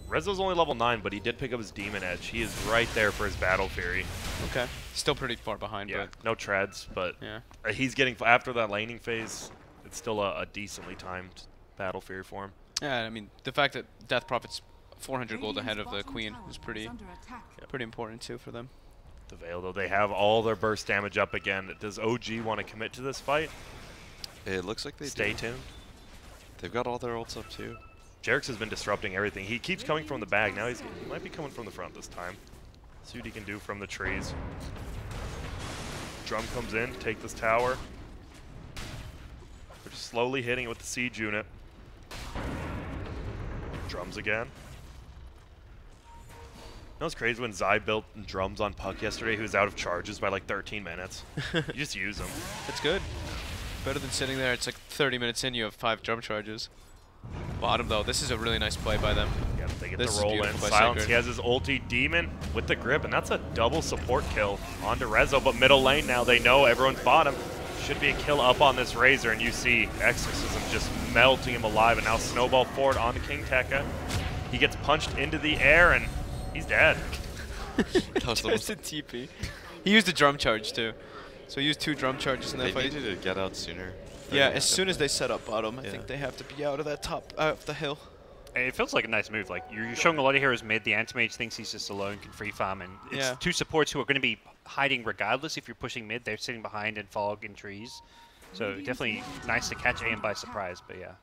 Rezo's only level 9, but he did pick up his Demon Edge. He is right there for his Battle Fury. Okay. Still pretty far behind, Yeah, but no treads, but yeah. he's getting after that laning phase. It's still a decently timed Battle Fury for him. Yeah, I mean the fact that Death Prophet's 400 gold ahead of the Queen is pretty important too for them. The Veil, though, they have all their burst damage up again. Does OG want to commit to this fight? It looks like they Stay do. tuned. They've got all their ults up too. Jarex has been disrupting everything. He keeps coming from the back. Now he might be coming from the front this time. See what he can do from the trees. Drum comes in, take this tower. They're just slowly hitting it with the siege unit. Drums again. You know what's crazy when Zai built drums on Puck yesterday? He was out of charges by like 13 minutes. You just use them. That's good. Better than sitting there. It's like 30 minutes in, you have 5 drum charges. Bottom though, this is a really nice play by them. Yeah, they get This is the roll in. beautiful by Silence. Sacred. He has his ulti Demon with the grip, and that's a double support kill onto Rezo. But middle lane now, they know everyone's bottom. Should be a kill up on this Razor, and you see Exorcism just melting him alive, and now snowball forward onto King Tekka. He gets punched into the air, and he's dead. That was the Just a TP. He used a drum charge too. So he used 2 drum charges in that They fight. needed to get out sooner. Yeah, as soon as they set up bottom, I think they have to be out of that top, of the hill. And it feels like a nice move. Like you're showing a lot of heroes mid. The anti-mage thinks he's just alone, can free farm, and it's Yeah. 2 supports who are going to be hiding regardless. If you're pushing mid, they're sitting behind in fog and trees. So definitely nice to catch AM by surprise. But yeah,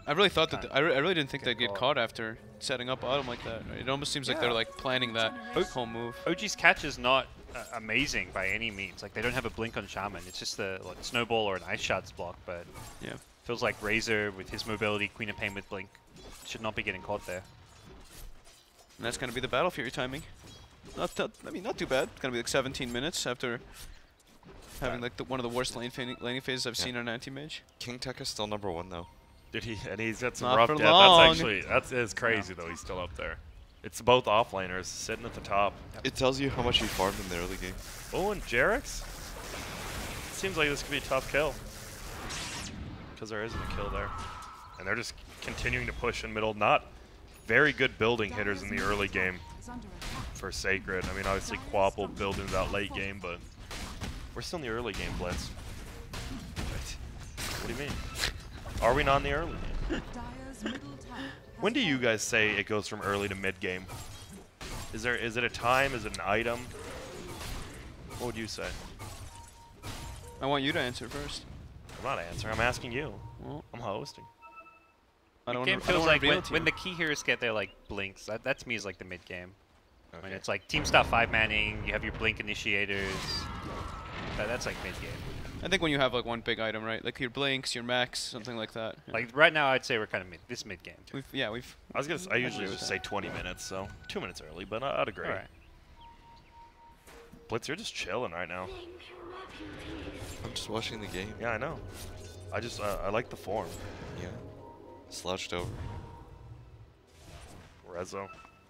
I really thought that I really didn't think Good they'd get call. caught after setting up bottom like that. It almost seems like they're like planning that whole move. OG's catch is not amazing by any means. Like they don't have a blink on Shaman. It's just the snowball or an ice shards block. But Yeah. feels like Razor with his mobility, Queen of Pain with blink, should not be getting caught there. And that's going to be the Battle Fury timing. Not too bad. It's going to be like 17 minutes after having like one of the worst laning phases I've seen on an anti-mage. King Tech is still #1 though. Did he? And he's got some Not rough for death. long. That's crazy though. He's still up there. It's both offlaners sitting at the top. It tells you how much you farmed in the early game. Oh, and Jarex? Seems like this could be a tough kill. Because there isn't a kill there. And they're just continuing to push in middle. Not very good building hitters in the early game for Sacred. I mean, obviously Quapple building that late game, but we're still in the early game, Blitz. What do you mean? Are we not in the early game? When do you guys say it goes from early to mid game? Is it a time? Is it an item? What would you say? I want you to answer first. I'm not answering. I'm asking you. Well, I'm hosting. I don't Game wanna- I don't feels wanna like reveal it to when you. the key heroes get their like blinks. That to me is like the mid game. When Okay. it's like team start 5-manning, you have your blink initiators. That's like mid game. I think when you have like one big item, right? Like your blinks, your max, something like that. Yeah. Like right now, I'd say we're kind of mid game. We've I was gonna. I usually agree with just that. say 20 minutes, so 2 minutes early, but I'd agree. All right. Blitz, you're just chilling right now. I'm just watching the game. Yeah, I know. I like the form. Yeah. Slouched over. Rezo, you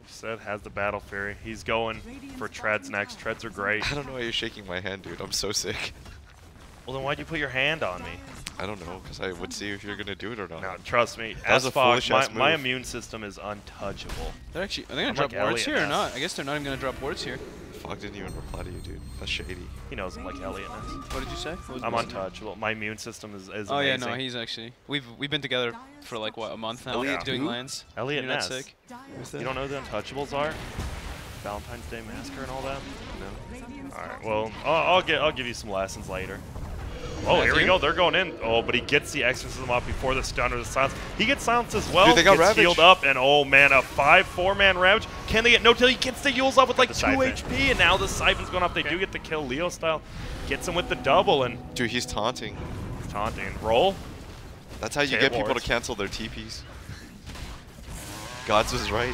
said, has the Battle Fury. He's going for Treads next. Treads are great. I don't know why you're shaking my hand, dude. I'm so sick. Well, then why'd you put your hand on me? I don't know, because I would see if you're going to do it or not. No, trust me. That was a Asphog, foolish-ass my move. immune system is untouchable. Are they gonna I'm drop like wards Elliot here or Ness. not? I guess they're not even gonna drop wards here. Fog didn't even reply to you, dude. That's shady. He knows I'm like Elliot Ness. What did you say? What was I'm the- untouchable. My immune system is Oh yeah, amazing. no, he's actually. We've been together for like what, a month now, Elliot doing who? lands. Elliot You're not Ness. sick. You don't know who the Untouchables are? Valentine's Day Massacre and all that? No. All right. Well, I'll give you some lessons later. Oh, here we Matthew? go. They're going in. Oh, but he gets the exorcism up before the stun or the silence. He gets silenced as well. Dude, they got gets Ravage. healed up, and oh man, a 5-4-man Ravage. Can they get no till he gets the Yules up with like the 2 Siphon. HP, and now the Siphon's going up. They do get the kill Leo style. Gets him with the double and Dude, he's taunting. taunting. Roll. That's how you Okay, get people to wards. cancel their TPs. Gods was right.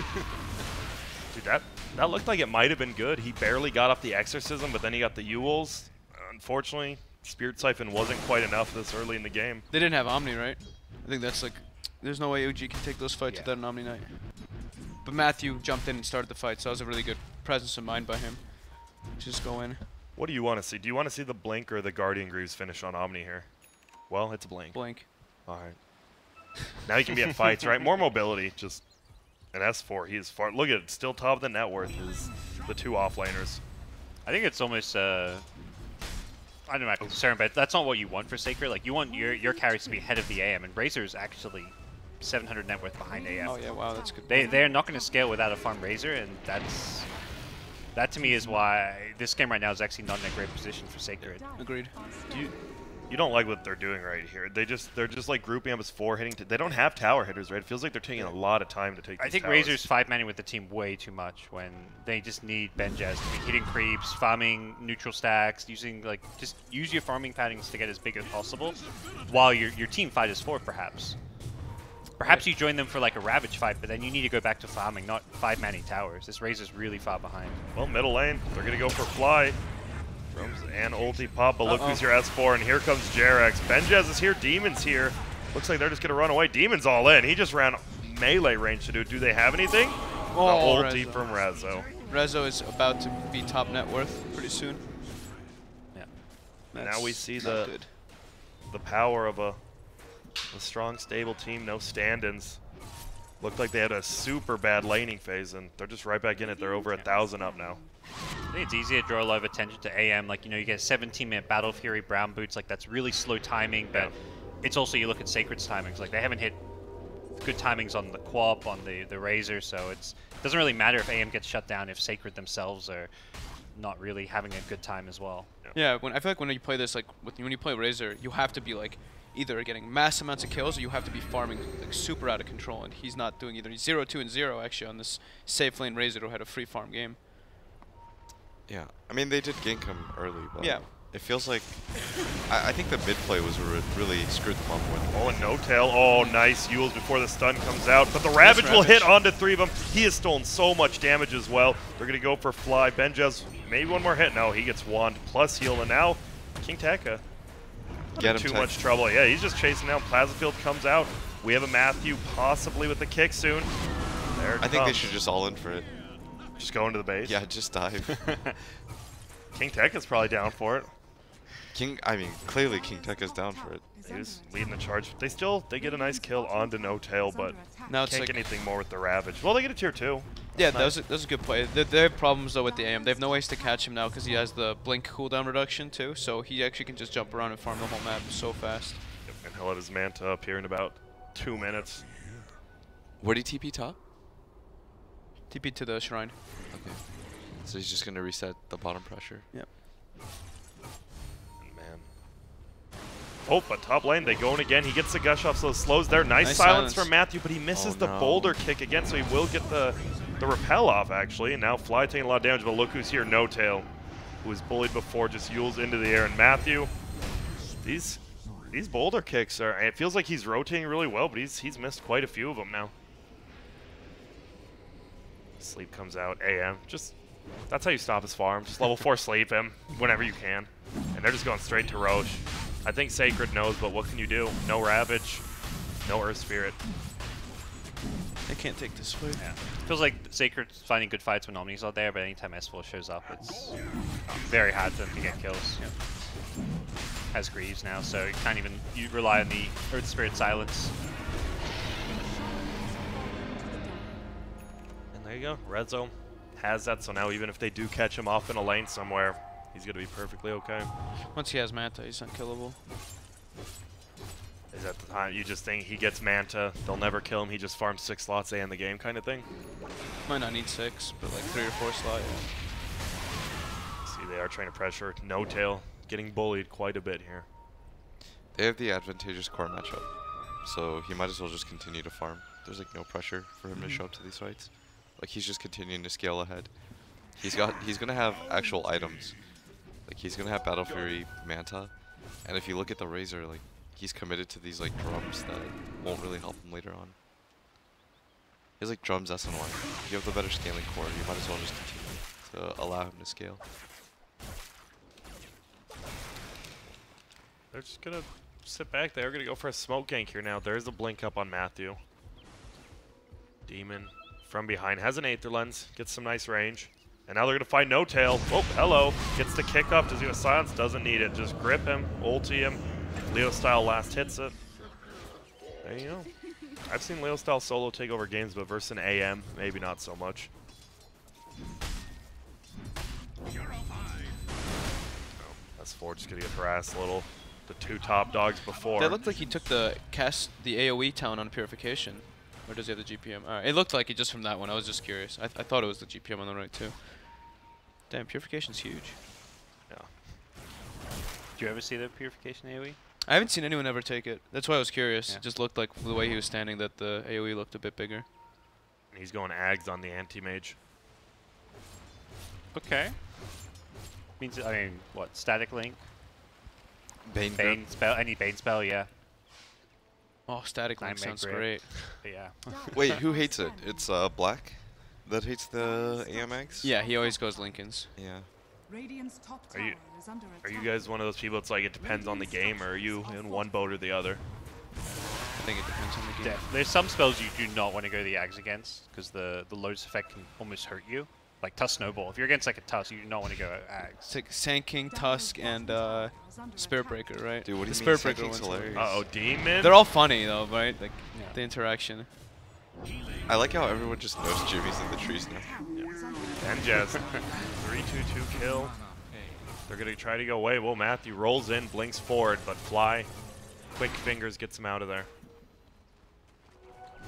Dude, that looked like it might have been good. He barely got off the exorcism, but then he got the Yules. Unfortunately, Spirit Siphon wasn't quite enough this early in the game. They didn't have Omni, right? I think that's like, there's no way OG can take those fights Yeah. without an Omni Knight. But Matthew jumped in and started the fight, so that was a really good presence of mind by him. Just go in, What do you want to see? Do you want to see the Blink or the Guardian Greaves finish on Omni here? Well, it's Blink. blink. All right. Now you can be at fights, right? More mobility. Just an S4. He is far. Look at it. Still top of the net worth is the 2 offlaners. I think it's almost I don't know, concern, but that's not what you want for Sacred. Like you want your carries to be ahead of the AM, and Razor's actually 700 net worth behind AM. Oh yeah, wow, that's good. They're not going to scale without a farm Razor, and that to me is why this game right now is actually not in a great position for Sacred. Agreed. You don't like what they're doing right here. They're just like grouping up as 4 hitting. They don't have tower hitters, right? It feels like they're taking a lot of time to take. I these think towers. Razor's 5-manning with the team way too much when they just need Benjaz to be hitting creeps, farming neutral stacks, just use your farming patterns to get as big as possible, while your team fight is 4 perhaps. Perhaps you join them for like a Ravage fight, but then you need to go back to farming, not 5-manning towers. This Razor's really far behind. Well, middle lane. They're gonna go for fly. Roams and ulti pop, but look who's your S4, and here comes Jarex. Benjaz is here. Demon's here. Looks like they're just gonna run away. Demon's all in. He just ran melee range to do. Do they have anything? Oh, the ulti Rezo. from Rezo. Rezo is about to be top net worth pretty soon. Yeah. Now we see not the good. power of a strong, stable team. No stand-ins. Looked like they had a super bad laning phase, and they're just right back in it. They're over 1,000 up now. I think it's easy to draw a lot of attention to AM. Like, you get 17-minute Battle Fury, Brown Boots. Like, that's really slow timing, but it's also, you look at Sacred's timings. Like, they haven't hit good timings on the Quap, on the Razor, so it doesn't really matter if AM gets shut down if Sacred themselves are not really having a good time as well. Yeah, I feel like when you play this, like when you play Razor, you have to be like either getting mass amounts of kills or you have to be farming like super out of control, and he's not doing either. He's 0-2 and 0 actually on this safe lane Razor who had a free farm game. Yeah. I mean, they did gank him early, but Yeah. it feels like... I think the mid play was really screwed them up more than Oh, and no tail. Oh, nice Yules before the stun comes out. But the Ravage will hit onto 3 of them. He has stolen so much damage as well. They're going to go for fly. Benjaz, maybe one more hit. No, he gets wand plus heal. And now King Tekka. Get him, Too Tech. much trouble. Yeah, he's just chasing down. Plasma Field comes out. We have a Matthew possibly with the kick soon. There it I think they comes. should just all in for it. Just go into the base. Yeah, just dive. King Tekka's probably down for it. Clearly King Tekka's down for it. He was leading the charge. They get a nice kill onto No Tail, but Now it's can't like, get anything more with the Ravage. Well, they get a tier 2. yeah, Nice. that was a good play. They have problems though with the AM. They have no ways to catch him now because he has the blink cooldown reduction too. So he actually can just jump around and farm the whole map so fast. Yep, and he'll have his Manta up here in about 2 minutes. Where did he TP top? TP to the shrine. Okay. So he's just gonna reset the bottom pressure. Yep. Man. Oh, but top lane, they go in again. He gets the gush off, so it slows there. Nice Nice silence silence. from Matthew, but he misses Oh, the no. boulder kick again, so he will get the repel off, actually. And now Fly taking a lot of damage, but look who's here. No Tail, who was bullied before, just yules into the air. And Matthew, these boulder kicks are, it feels like he's rotating really well, but he's missed quite a few of them now. Sleep comes out, AM. Just, that's how you stop his farm. Just level 4 sleep him whenever you can. And they're just going straight to Roche. I think Sacred knows, but what can you do? No Ravage, no Earth Spirit. They can't take this fight. Yeah. Feels like Sacred's finding good fights when Omni's not there, but anytime S4 shows up, it's very hard for them to get kills. Has Greaves now, so you can't even rely on the Earth Spirit silence. And there you go. Redzo has that, so now even if they do catch him off in a lane somewhere, he's going to be perfectly okay. Once he has Manta, he's unkillable. Is at the time you just think he gets Manta, they'll never kill him, he just farms 6 slots A in the game kind of thing? Might not need 6, but like 3 or 4 slot. See, they are trying to pressure No Tail, getting bullied quite a bit here. They have the advantageous core matchup, so he might as well just continue to farm. There's like no pressure for him to show up to these fights. Like he's just continuing to scale ahead. He's gonna have actual items. Like he's gonna have Battle Fury, Manta, and if you look at the Razor, like he's committed to these like drums that won't really help him later on. He has like drums SNY. If you have the better scaling core, you might as well just continue to allow him to scale. They're just going to sit back. They're going to go for a smoke gank here now. There's a blink up on Matthew. Demon from behind has an Aether Lens, gets some nice range. And now they're going to find No Tail. Oh, hello. Gets the kick up. Does he have a silence? Doesn't need it. Just grip him, ulti him. Leo style last hits it. There you go. I've seen Leo style solo take over games, but versus an AM, maybe not so much. S4 just going to get harassed a little. The 2 top dogs before. That looked like he took the AoE town on Purification. Or does he have the GPM? Alright, it looked like it just from that one. I was just curious. I thought it was the GPM on the right too. Damn, Purification's huge. Yeah. Do you ever see the Purification AoE? I haven't seen anyone ever take it. That's why I was curious. Yeah. It just looked like the way he was standing that the AoE looked a bit bigger. And he's going Ags on the anti-mage. Okay. Means, I mean, what, static link? Bane, Bane spell, any Bane spell, yeah. Oh, static link Nightmare sounds Grip. great. But yeah. Wait, who hates it? It's Black that hates the AMX? Yeah, he always goes Lincolns. Yeah. Radiant's top Are you- tower is under Are you attack. guys one of those people? It's like it depends on the game, or are you in one boat or the other? I think it depends on the game. There's some spells you do not want to go the Ags against, because the Lotus effect can almost hurt you. Like Tusk Snowball. If you're against like a Tusk, you do not want to go Ags. It's like Sand King, Tusk, and Spirit Breaker, right? Dude, what do the you mean? Spirit Breaker Sanking's one's hilarious. Uh-oh, Demon? They're all funny though, right? Like Yeah. the interaction. I like how everyone just knows Jimmy's in the trees now. And Jazz. 3-2-2 kill. They're going to try to go away. Well, Matthew rolls in, blinks forward, but Fly, quick fingers, gets him out of there.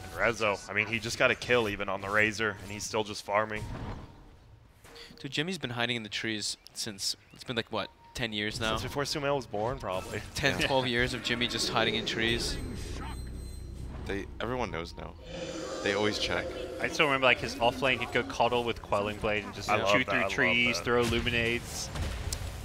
And Rezo, I mean, he just got a kill even on the Razor, and he's still just farming. Dude, Jimmy's been hiding in the trees since, it's been like, what, 10 years now? Since before Sumail was born, probably. 10, 12 years of Jimmy just hiding in trees. Everyone knows now. They always check. I still remember like his off lane, he'd go Coddle with Quelling Blade and just I love shoot that, I through love trees, that. throw Illuminates.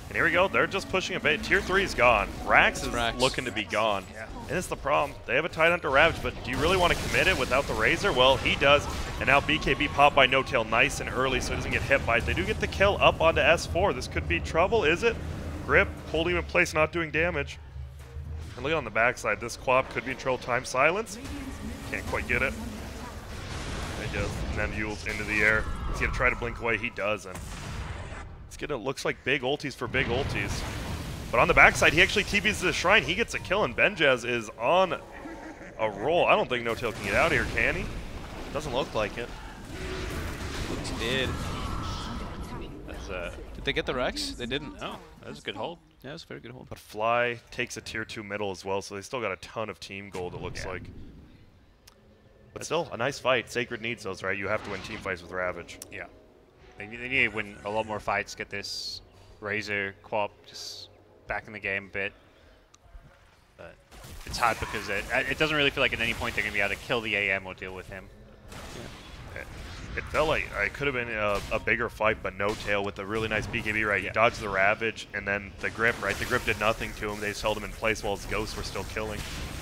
And here we go. They're just pushing a bit. Tier 3 is gone. Rax is Rax. looking to be gone. Yeah. And it's the problem. They have a Tidehunter Ravage, but do you really want to commit it without the Razor? Well, he does. And now BKB popped by No Tail nice and early, so he doesn't get hit by it. They do get the kill up onto S4. This could be trouble, is it? Grip, holding him in place, not doing damage. And look on the backside. This Quap could be in trouble. Time silence. Can't quite get it. And then Yule's into the air. He's going to try to blink away. He doesn't. It's going to looks like big ultis for big ultis. But on the backside, he actually TPs to the shrine. He gets a kill, and Benjaz is on a roll. I don't think No-Tail can get out of here, can he? Doesn't look like it. Looks did. That's Did they get the Rex? They didn't. no, that was a good hold. Yeah, it was a very good hold. But Fly takes a tier 2 middle as well, so they still got a ton of team gold, it looks like. But still, a nice fight. Sacred needs those, right? You have to win team fights with Ravage. Yeah. They need to win a lot more fights, get this Razor, Quap just back in the game a bit. But it's hard because it doesn't really feel like at any point they're going to be able to kill the AM or deal with him. It felt like it could have been a bigger fight, but No-Tail with a really nice BKB, right? Yeah. He dodged the Ravage, and then the Grip, right? The Grip did nothing to him. They just held him in place while his ghosts were still killing.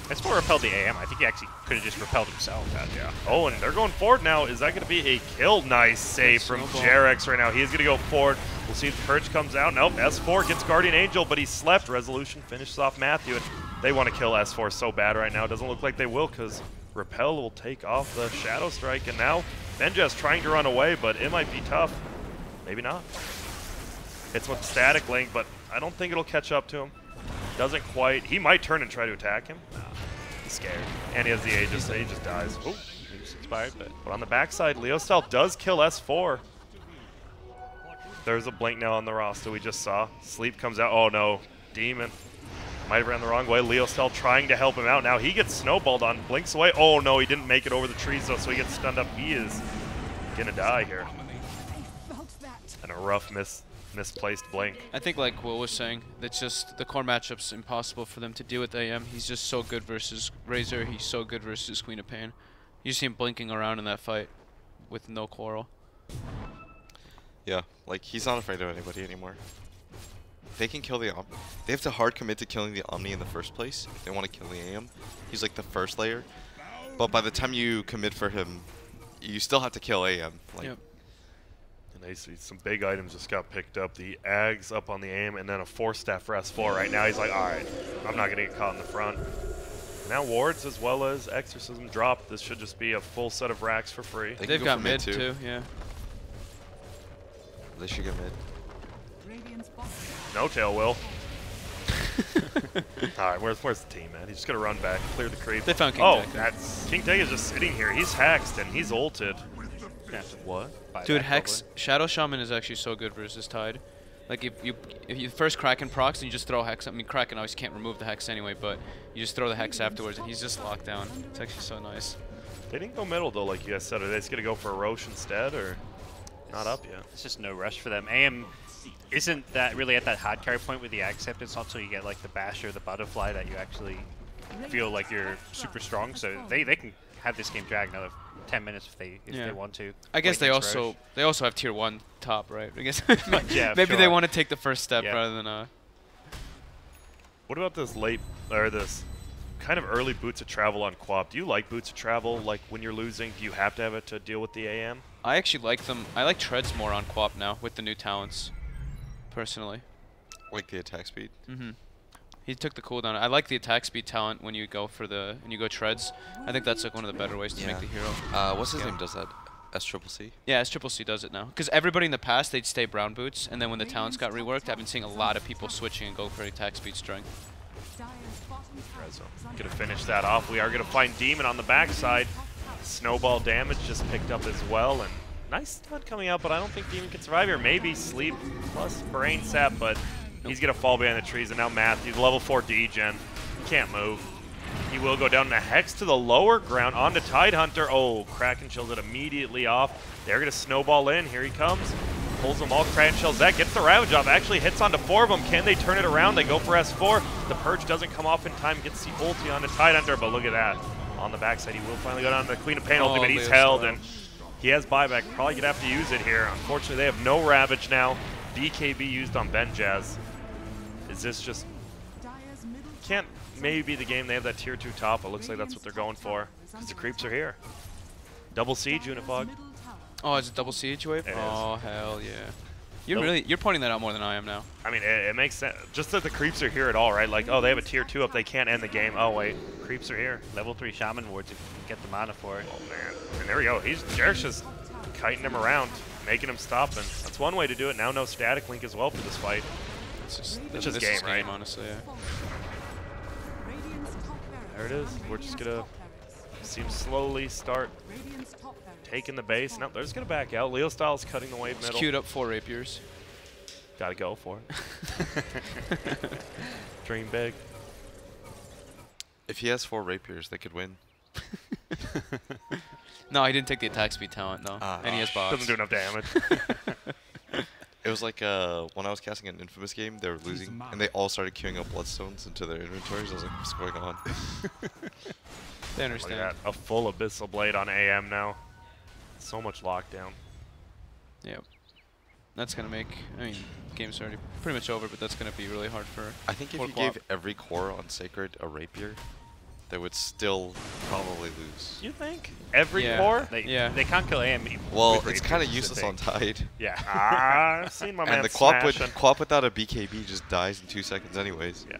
S4 repelled the AM. I think he actually could have just repelled himself. Yeah. Oh, and they're going forward now. Is that going to be a kill? Nice save from Snowball. Jarex right now. He is going to go forward. We'll see if the Perch comes out. Nope, S4 gets Guardian Angel, but he slept. Resolution finishes off Matthew, and they want to kill S4 so bad right now. It doesn't look like they will, because Repel will take off the Shadow Strike, and now Benja's trying to run away, but it might be tough. Maybe not. Hits with the Static Link, but I don't think it'll catch up to him. Doesn't quite. He might turn and try to attack him. He's scared. And he has the Aegis, so he just dies. Oh, He's inspired, but but on the backside, Leostyle does kill S4. There's a blink now on the roster we just saw. Sleep comes out. Oh no, Demon. Might have ran the wrong way. Leostyle trying to help him out. Now he gets snowballed on. Blinks away. Oh no, he didn't make it over the trees though, so he gets stunned up. He is gonna die here. And a rough misplaced blink. I think like Will was saying, that's just the core matchup's impossible for them to deal with AM. He's just so good versus Razor. He's so good versus Queen of Pain. You see him blinking around in that fight with no quarrel. Yeah, like he's not afraid of anybody anymore. They can kill the Omni. They have to hard commit to killing the Omni in the first place if they want to kill the AM. He's like the first layer. But by the time you commit for him, you still have to kill AM. Like, Yep. And I see some big items just got picked up. The Ags up on the aim, and then a 4-staff for S4. Right now he's like, all right, I'm not going to get caught in the front. Now wards as well as exorcism dropped. This should just be a full set of racks for free. They can They've go got for mid too, yeah. They should get mid. No-Tail will. Alright, where's the team, man? He's just gonna run back, clear the creep. They found King Oh, Deku. that's King Deku is just sitting here. He's hexed and he's ulted. What? Dude, Hex Shadow Shaman is actually so good versus Tide. Like if you first Kraken procs and you just throw Hex. I mean Kraken obviously can't remove the Hex anyway, but you just throw the Hex afterwards and he's just locked down. It's actually so nice. They didn't go middle though, like you guys said. Are they just gonna go for a Roche instead, or not up yet? It's just no rush for them. AM isn't that really at that hard carry point with the acceptance until you get like the bash or the butterfly that you actually feel like you're super strong. So they can have this game drag another 10 minutes if they want to. I guess play they against Roche. also have tier 1 top, right? I guess Yeah, maybe they sure. want to take the first step Yeah. rather than What about this late, or this kind of early boots of travel on Quap? Do you like boots of travel? Like when you're losing, do you have to have it to deal with the AM? I actually like them. I like treads more on Quap now with the new talents, personally. Like the attack speed. Mm-hmm. He took the cooldown. I like the attack speed talent when you go for treads. I think that's like one of the better ways to make the hero. What's his Yeah. name does that? SCCC? Yeah, SCCC does it now. Because everybody in the past, they'd stay brown boots, and then when the talents got reworked, I've been seeing a lot of people switching and go for attack speed strength. Rezo gonna finish that off. We are gonna find Demon on the backside. Snowball damage just picked up as well, and nice stun coming out, but I don't think Demon can survive here. Maybe Sleep plus Brain Sap, but he's gonna fall behind the trees, and now Matthew, level 4 degen, can't move. He will go down the Hex to the lower ground onto Tidehunter. Oh, Kraken chills it immediately off. They're gonna snowball in. Here he comes. Pulls them all. Kraken shells that. Gets the Ravage off. Actually hits onto 4 of them. Can they turn it around? They go for S4. The Purge doesn't come off in time. Gets the ulti onto Tidehunter, but look at that. On the backside, he will finally go down to the Queen of Pain ulti, but he's Leo's held, low. and he has buyback. Probably gonna have to use it here. Unfortunately, they have no Ravage now. BKB used on Benjaz. Is this just... Can't maybe be the game. They have that tier 2 top. It looks like that's what they're going for, because the creeps are here. Double siege, Unifog. Oh, is it double siege wave? It is. Oh, hell yeah. You're pointing that out more than I am now. I mean, it makes sense. Just that the creeps are here at all, right? Like, oh, they have a tier 2 up. They can't end the game. Oh, wait. Creeps are here. Level 3 Shaman Wards if you can get the mana for it. Oh, man. And there we go. Jarek's just kiting him around, making him stop. And that's one way to do it. Now no static link as well for this fight. It's just just game, right? Honestly, yeah. There it is. We're just going to see him slowly start taking the base. No, they're just going to back out. Leo Styles cutting the wave It's middle. queued up 4 rapiers. Got to go for it. Dream big. If he has 4 rapiers, they could win. No, he didn't take the attack speed talent, though. And he has box. Doesn't do enough damage. It was like when I was casting an Infamous game, they were losing, and they all started queuing up Bloodstones into their inventories. I was like, what's going on? They Look understand. at that. A full Abyssal Blade on AM now. So much lockdown. Yep. That's going to make, I mean, game's already pretty much over, but that's going to be really hard for I think if you Quap. gave every core on Sacred a rapier, they would still probably lose. You think? Every Yeah. core? They can't kill AM. Well, with it's kind of rapiers, is the useless on thing. Tide. Yeah. I've seen my man And the Quap, smashing. Quap without a BKB just dies in 2 seconds anyways. Yeah.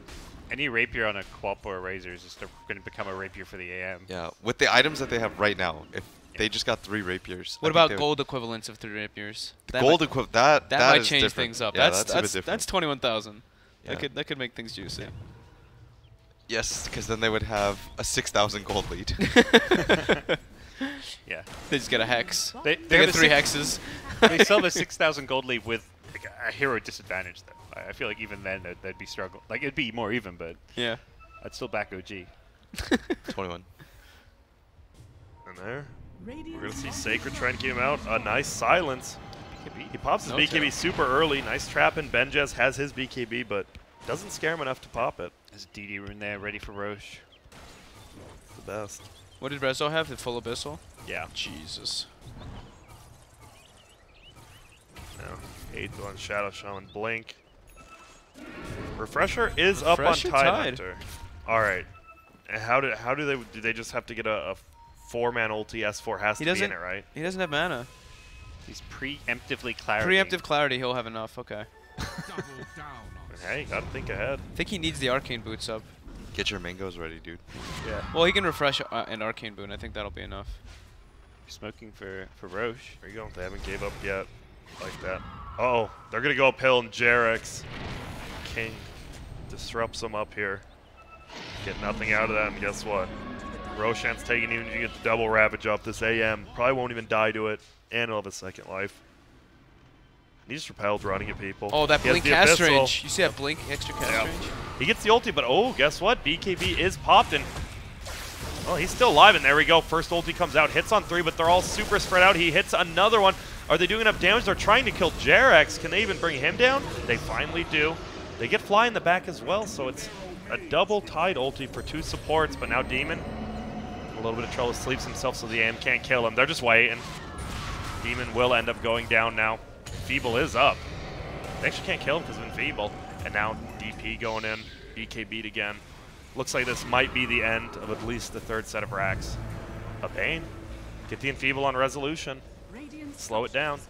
Any rapier on a Quap or a Razor is just going to become a rapier for the AM. Yeah, with the items that they have right now, if they just got 3 rapiers. What I think about they would- gold equivalents of 3 rapiers? That Gold might, equivalent, that might is change different. things up. Yeah, that's that's a bit different. that's 21,000. Yeah. That could make things juicy. Yes, because then they would have a 6,000 gold lead. Yeah. They just get a hex. They They have get a 3 six- hexes. They still have a 6,000 gold lead with like, a hero disadvantage, though. I feel like even then they'd be struggle. Like it'd be more even, but Yeah. I'd still back OG. 21. And there. We're going to see Sacred trying to get him out. A nice silence. He pops his No BKB tail. super early. Nice trap, and Benjez has his BKB, but doesn't scare him enough to pop it. There's a DD rune there, ready for Roche. The best. What did Rezo have? The full abyssal? Yeah. Jesus. Now, 8th on Shadow Shaman Blink. Refresher is up on Refresher Tide tied. Hunter. All right. And how do they just have to get a 4-man ulti? S4 has He to be in doesn't- it, right? He doesn't have mana. He's preemptively clarity. Preemptive clarity, he'll have enough. Okay. Hey, gotta think ahead. I think he needs the arcane boots up. Get your mangoes ready, dude. Yeah. Well, he can refresh an arcane boon. I think that'll be enough. Smoking for Roche. There you go. They haven't gave up yet. Like that. Uh-oh. They're gonna go uphill, and Jarek's King disrupts them up here. Get nothing out of that, and guess what? Roshan's taking even to get the double Ravage up. This AM probably won't even die to it, and he'll have a second life. He's just repelled running at people. Oh, that He has blink the cast Abyssal. range. You see that blink extra cast Yeah. range? He gets the ulti, but oh, guess what? BKB is popped, and well, he's still alive, and there we go. First ulti comes out, hits on 3, but they're all super spread out. He hits another one. Are they doing enough damage? They're trying to kill Jarex. Can they even bring him down? They finally do. They get Fly in the back as well, so it's a double Tide ulti for 2 supports, but now Demon, a little bit of trouble, sleeps himself so the AM can't kill him. They're just waiting. Demon will end up going down now. Feeble is up. They actually can't kill him because of Enfeeble. And now DP going in, BKB'd again. Looks like this might be the end of at least the 3rd set of racks. A Bane. Get the Enfeeble on resolution. Slow it down.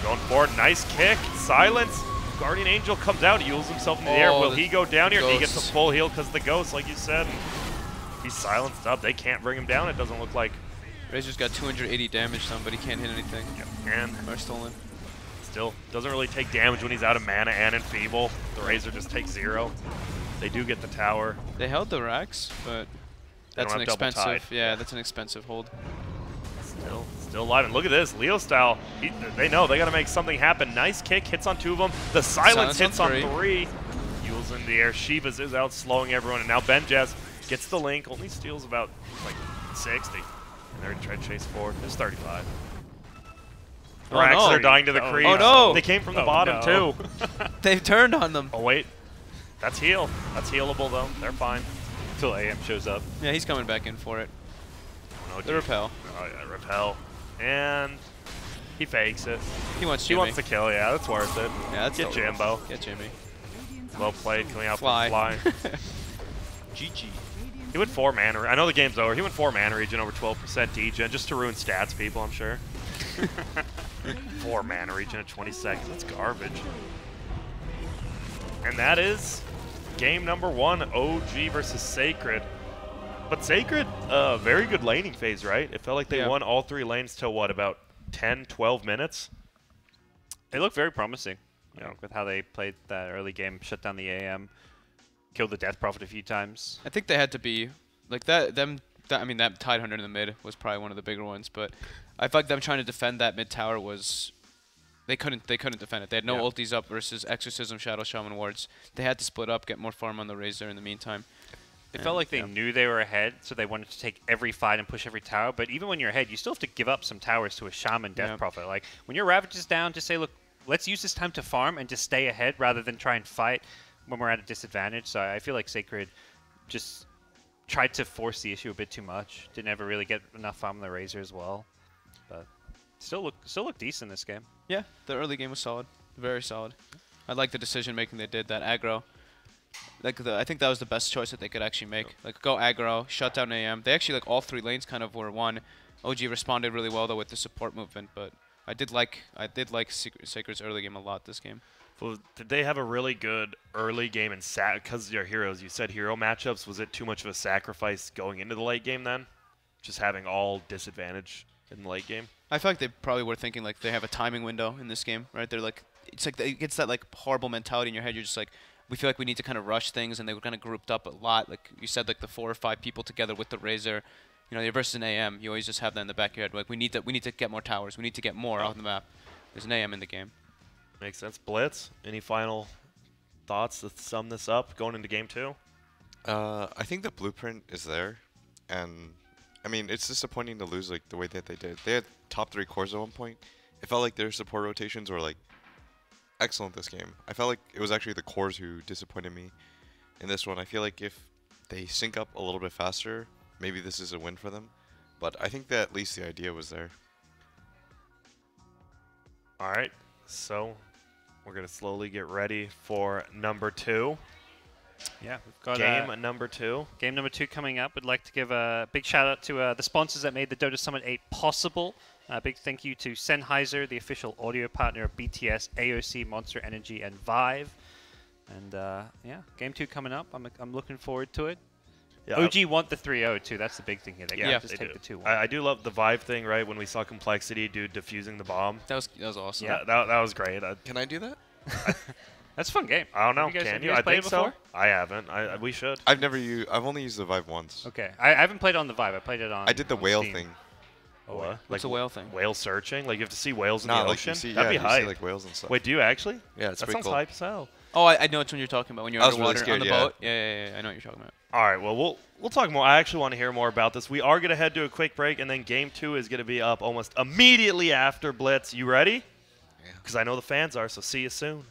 Going forward, nice kick, silence. Guardian Angel comes out, he heals himself in the air. Oh, Will the he go down here? He gets a ghosts. full heal because the ghost, like you said. He's silenced up. They can't bring him down, it doesn't look like. Razor's got 280 damage done, but he can't hit anything. And Or stolen. still doesn't really take damage when he's out of mana and Enfeeble. The Razor just takes 0. They do get the tower. They held the racks, but that's don't an have double expensive. tide. Yeah, that's an expensive hold. Still alive. And look at this, Leo style. They know they got to make something happen. Nice kick, hits on 2 of them. The silence hits on 3. Yule's in the air. Shivas is out slowing everyone. And now Benjez gets the link. Only steals about like 60. And they're trying to chase forward. There's 35. Oh, Racks no. are dying to the Oh, creep. Oh, no. They came from the Oh, bottom no. too. They've turned on them. Oh wait, that's heal. That's healable though. They're fine. Until AM shows up. Yeah, he's coming back in for it. No, The repel. Oh yeah, repel. And he fakes it. He wants He Jimmy. wants to kill. Yeah, that's worth it. Yeah, that's Get totally Jimbo. worth it. Get Jimmy. Well played, coming out Fly. from Fly. GG. He went 4 mana. I know the game's over. He went 4 mana regen over 12% degen just to ruin stats, people. I'm sure. 4 mana regen at 20 seconds. That's garbage. And that is game number 1, OG versus Sacred. But Sacred, very good laning phase, right? It felt like they won all 3 lanes till what, about 10, 12 minutes? They look very promising, you know, with how they played that early game, shut down the AM, killed the Death Prophet a few times. I think they had to be like that. I mean, that Tidehunter in the mid was probably one of the bigger ones, but I felt like them trying to defend that mid tower was they couldn't defend it. They had no ultis up versus Exorcism, Shadow Shaman wards. They had to split up, get more farm on the Razor in the meantime. It felt like they knew they were ahead, so they wanted to take every fight and push every tower. But even when you're ahead, you still have to give up some towers to a Shaman Death Prophet. Like, when your Ravage is down, just say, look, let's use this time to farm and just stay ahead rather than try and fight when we're at a disadvantage. So I feel like Sacred just tried to force the issue a bit too much. Didn't ever really get enough farm on the Razor as well. But still look decent this game. Yeah, the early game was solid. Very solid. I like the decision making they did, that aggro. Like I think that was the best choice that they could actually make. Like go aggro, shut down AM. They actually like all 3 lanes kind of were won. OG responded really well though with the support movement, but I did like Sacred's early game a lot this game. Well, did they have a really good early game in because your heroes? You said hero matchups. Was it too much of a sacrifice going into the late game then? Just having all disadvantage in the late game? I feel like they probably were thinking like they have a timing window in this game, right? They're like, it's like it gets that like horrible mentality in your head. You're just like, we feel like we need to kind of rush things, and they were kind of grouped up a lot. Like you said, like the 4 or 5 people together with the Razor. You know, you're versus an AM. You always just have that in the back of your head. Like we need to get more towers. We need to get more on the map. There's an AM in the game. Makes sense. Blitz, any final thoughts to sum this up going into game 2? I think the blueprint is there, and I mean it's disappointing to lose like the way that they did. They had top 3 cores at one point. It felt like their support rotations were like excellent this game. I felt like it was actually the cores who disappointed me in this one. I feel like if they sync up a little bit faster, maybe this is a win for them. But I think that at least the idea was there. All right, so we're going to slowly get ready for number 2. Yeah, we've got game number 2. Game number 2 coming up. We'd like to give a big shout out to the sponsors that made the Dota Summit 8 possible. A big thank you to Sennheiser, the official audio partner of BTS, AOC, Monster Energy, and Vive. And yeah, game 2 coming up. I'm looking forward to it. Yeah, OG want the 3-0 too. That's the big thing here. They can't just take the 2-1. I do love the Vive thing, right? When we saw Complexity do defusing the bomb. That was awesome. Yeah, that was great. Can I do that? That's a fun game. I don't know. Can you? I think so. I haven't. We should. I've only used the Vive once. Okay. I haven't played on the Vive. I played it on. I did the whale Steam. thing. Oh, what? What's a whale thing? Whale searching? Like you have to see whales in the Like ocean? you see, That'd be you hype. see like whales and stuff. Wait, do you actually? Yeah, it's that pretty sounds cool. hype as hell. Oh, I know which one you're talking about when you're I was really underwater on scared, the boat. Yeah, I know what you're talking about. All right, well, we'll talk more. I actually want to hear more about this. We are going to head to a quick break, and then game 2 is going to be up almost immediately after Blitz. You ready? Yeah. Because I know the fans are, so see you soon.